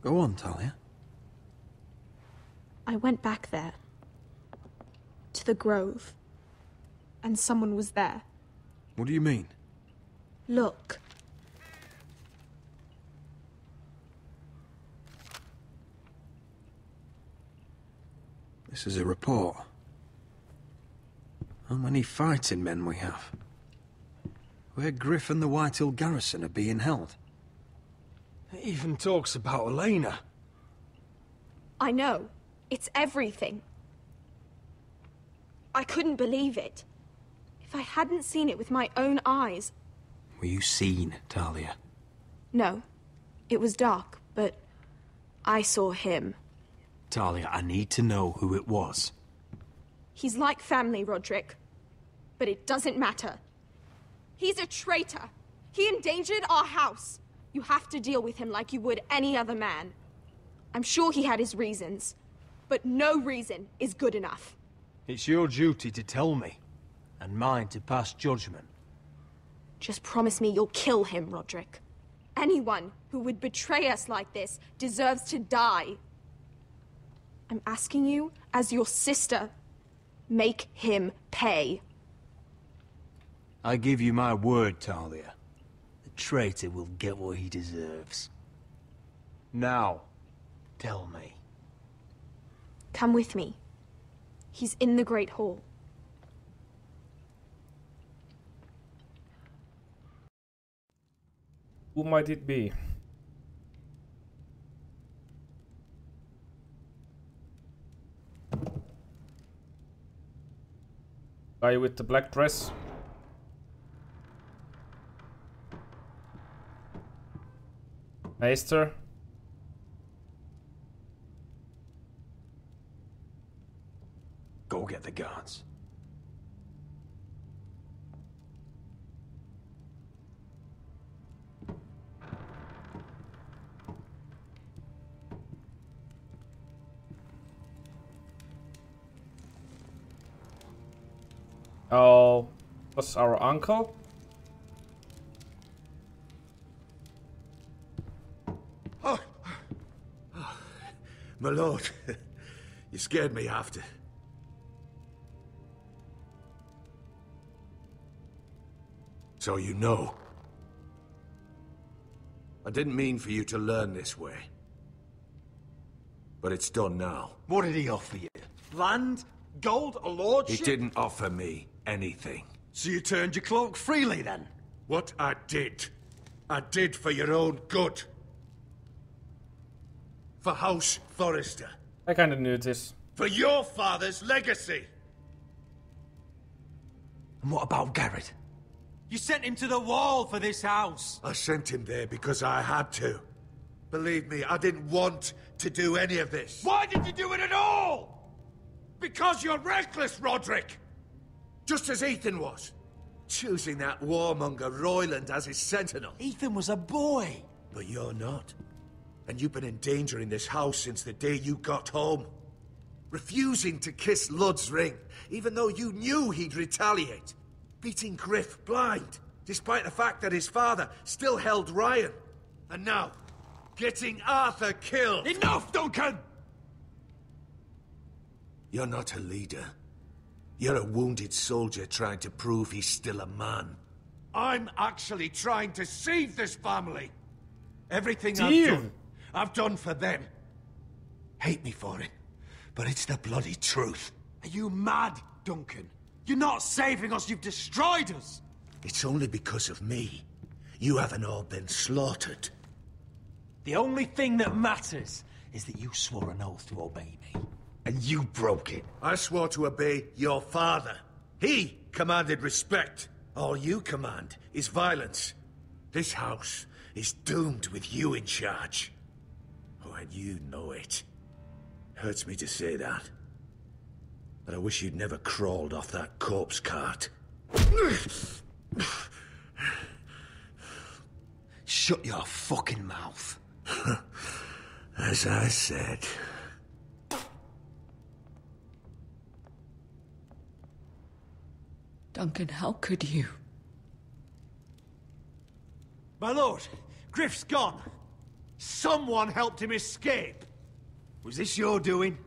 Go on, Talia. went back there. To the grove. And someone was there. What do you mean? Look. This is a report. How many fighting men we have? Where Griff and the Whitehill garrison are being held. It even talks about Elena. I know. It's everything. I couldn't believe it. If I hadn't seen it with my own eyes... Were you seen, Talia? No. It was dark, but I saw him. Talia, I need to know who it was. He's like family, Roderick. But it doesn't matter. He's a traitor. He endangered our house. You have to deal with him like you would any other man. I'm sure he had his reasons, but no reason is good enough. It's your duty to tell me, and mine to pass judgment. Just promise me you'll kill him, Roderick. Anyone who would betray us like this deserves to die. I'm asking you, as your sister, make him pay. I give you my word, Talia. The traitor will get what he deserves. Now, tell me, Come with me. He's in the Great Hall. Who might it be? Guy with the black dress. Meister. Go get the guards. Oh, was our uncle? Oh. My lord, you scared me after. So you know. I didn't mean for you to learn this way. But it's done now. What did he offer you? Land? Gold? A lordship? He didn't offer me anything. So you turned your cloak freely then? What I did for your own good. For House Forrester. I kinda knew this. For your father's legacy. And what about Garrett? You sent him to the wall for this house. I sent him there because I had to. Believe me, I didn't want to do any of this. Why did you do it at all? Because you're reckless, Roderick! Just as Ethan was. Choosing that warmonger Royland as his sentinel. Ethan was a boy. But you're not. And you've been in danger in this house since the day you got home. Refusing to kiss Lud's ring, even though you knew he'd retaliate. Beating Griff blind, despite the fact that his father still held Ryan. And now, getting Arthur killed. Enough, Duncan! You're not a leader. You're a wounded soldier trying to prove he's still a man. I'm actually trying to save this family. Everything I've done for them. Hate me for it, but it's the bloody truth. Are you mad, Duncan? You're not saving us, you've destroyed us! It's only because of me. You haven't all been slaughtered. The only thing that matters is that you swore an oath to obey me. And you broke it. I swore to obey your father. He commanded respect. All you command is violence. This house is doomed with you in charge. Oh, and you know it. Hurts me to say that. But I wish you'd never crawled off that corpse cart. Shut your fucking mouth. As I said. Duncan, how could you? My lord, Griff's gone. Someone helped him escape. Was this your doing?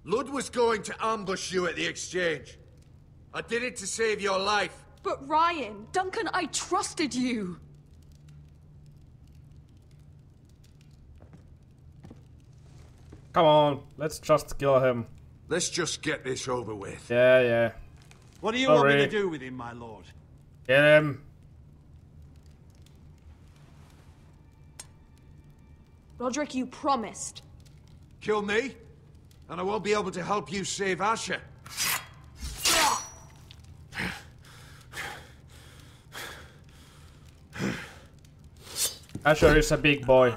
Lud was going to ambush you at the exchange. I did it to save your life. But Ryan... Duncan, I trusted you! Come on, let's just kill him. Let's just get this over with. Yeah, yeah. What do you want me to do with him, my lord? Get him. Roderick, you promised. Kill me, and I won't be able to help you save Asher. Asher is a big boy.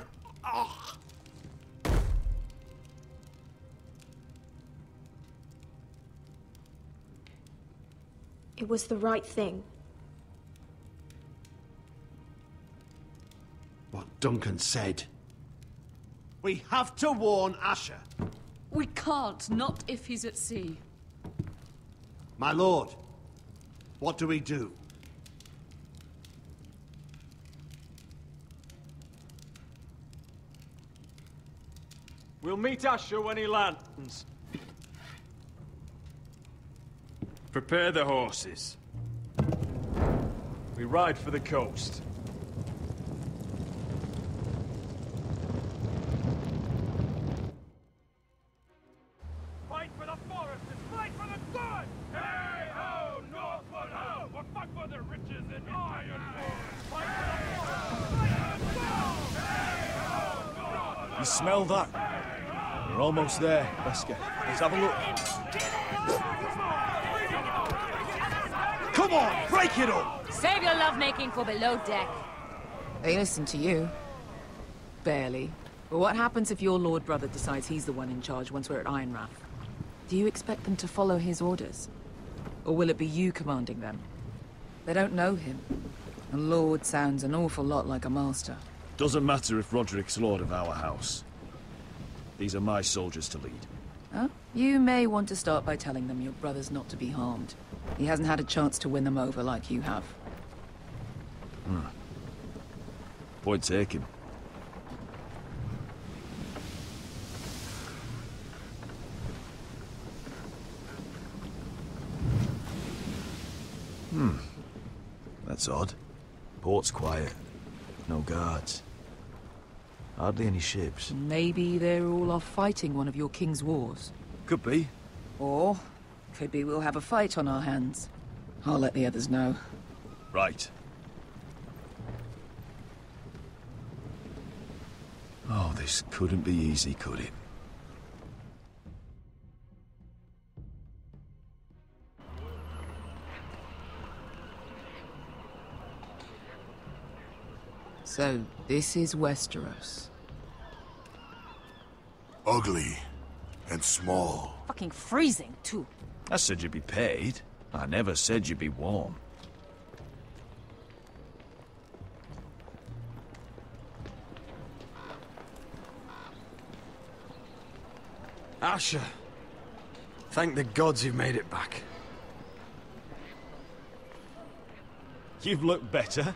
It was the right thing. What Duncan said. We have to warn Asher. We can't, not if he's at sea. My lord, what do we do? We'll meet Asher when he lands. Prepare the horses. We ride for the coast. You smell that? We're almost there, Wesker. Let's have a look. Come on, break it up! Save your lovemaking for below deck. They listen to you. Barely. But what happens if your Lord Brother decides he's the one in charge once we're at Ironrath? Do you expect them to follow his orders? Or will it be you commanding them? They don't know him. A Lord sounds an awful lot like a master. Doesn't matter if Roderick's Lord of our house. These are my soldiers to lead. Huh? You may want to start by telling them your brother's not to be harmed. He hasn't had a chance to win them over like you have. Point taken. That's odd. Port's quiet. No guards. Hardly any ships. Maybe they're all off fighting one of your king's wars. Could be. Or, could be we'll have a fight on our hands. I'll let the others know. Right. Oh, this couldn't be easy, could it? So, this is Westeros. Ugly and small. Fucking freezing, too. I said you'd be paid. I never said you'd be warm. Asher. Thank the gods you've made it back. You've looked better.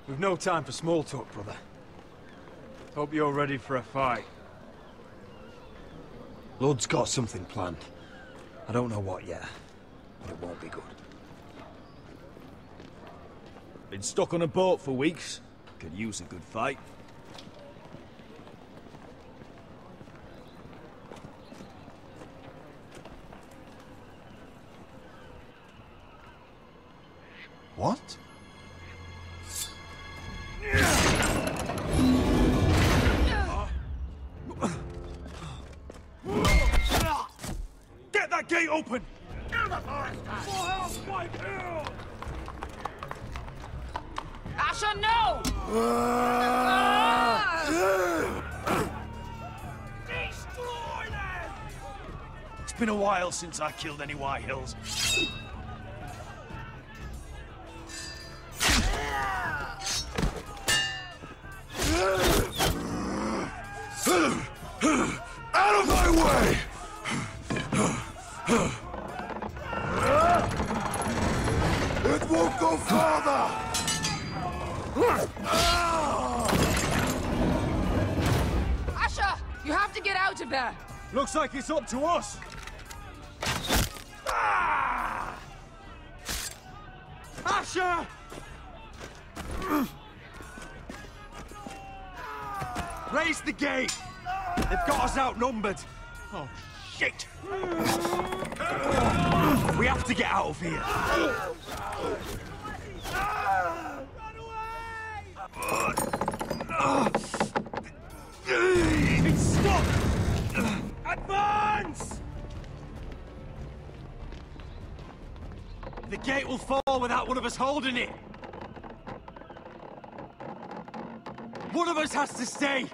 We've no time for small talk, brother. Hope you're ready for a fight. Lord's got something planned. I don't know what yet, but it won't be good. Been stuck on a boat for weeks. Could use a good fight. What? Get that gate open! Asher, no! Destroy them! It's been a while since I killed any White Hills. Out of my way! It won't go farther! Asher! You have to get out of there! Looks like it's up to us! Asher! Raise the gate! They've got us outnumbered! Oh, shit! We have to get out of here! It's stuck! Advance! The gate will fall without one of us holding it! One of us has to stay!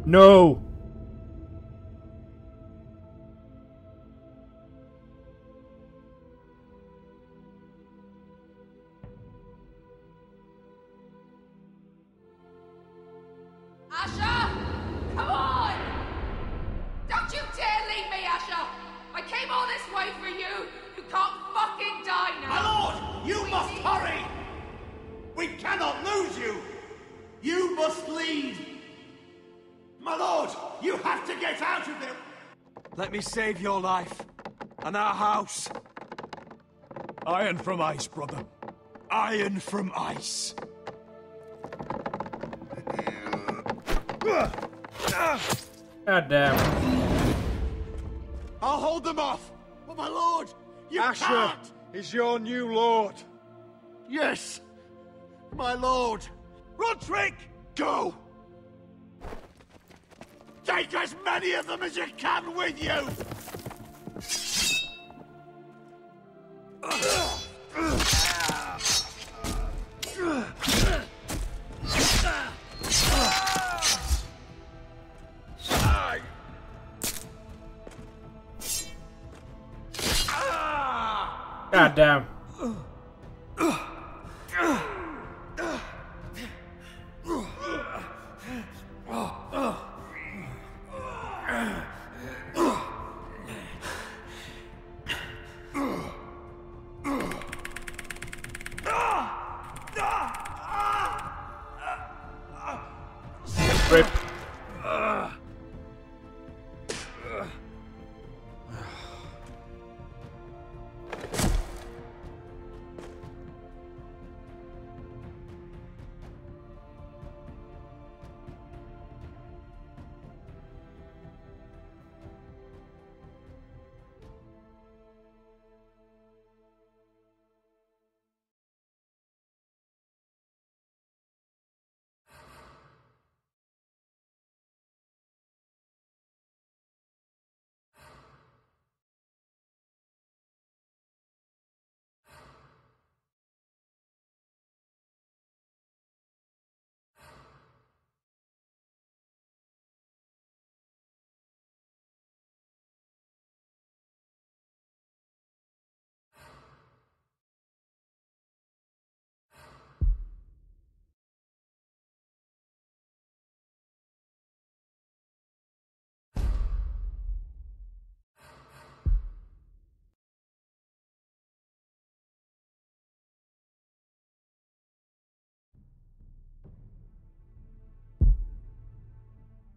No! Asher! Come on! Don't you dare leave me, Asher! I came all this way for you! You can't fucking die now! My lord! You must hurry! We cannot lose you! You must lead! My lord! You have to get out of there! Let me save your life. And our house. Iron from ice, brother. Iron from ice. God damn. I'll hold them off. But my lord! You Asher can't! is your new lord. Yes! My lord! Roderick! Go! Take as many of them as you can with you! God damn. Rip.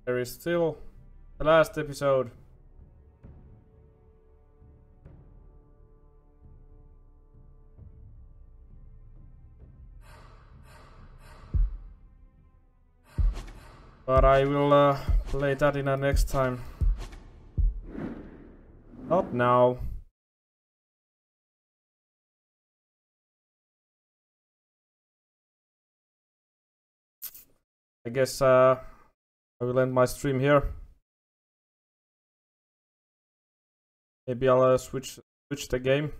There is still the last episode. But I will play that in a next time. Not now. I guess I will end my stream here. Maybe I'll switch the game.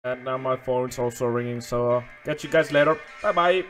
And now my phone is also ringing, so catch you guys later. Bye bye.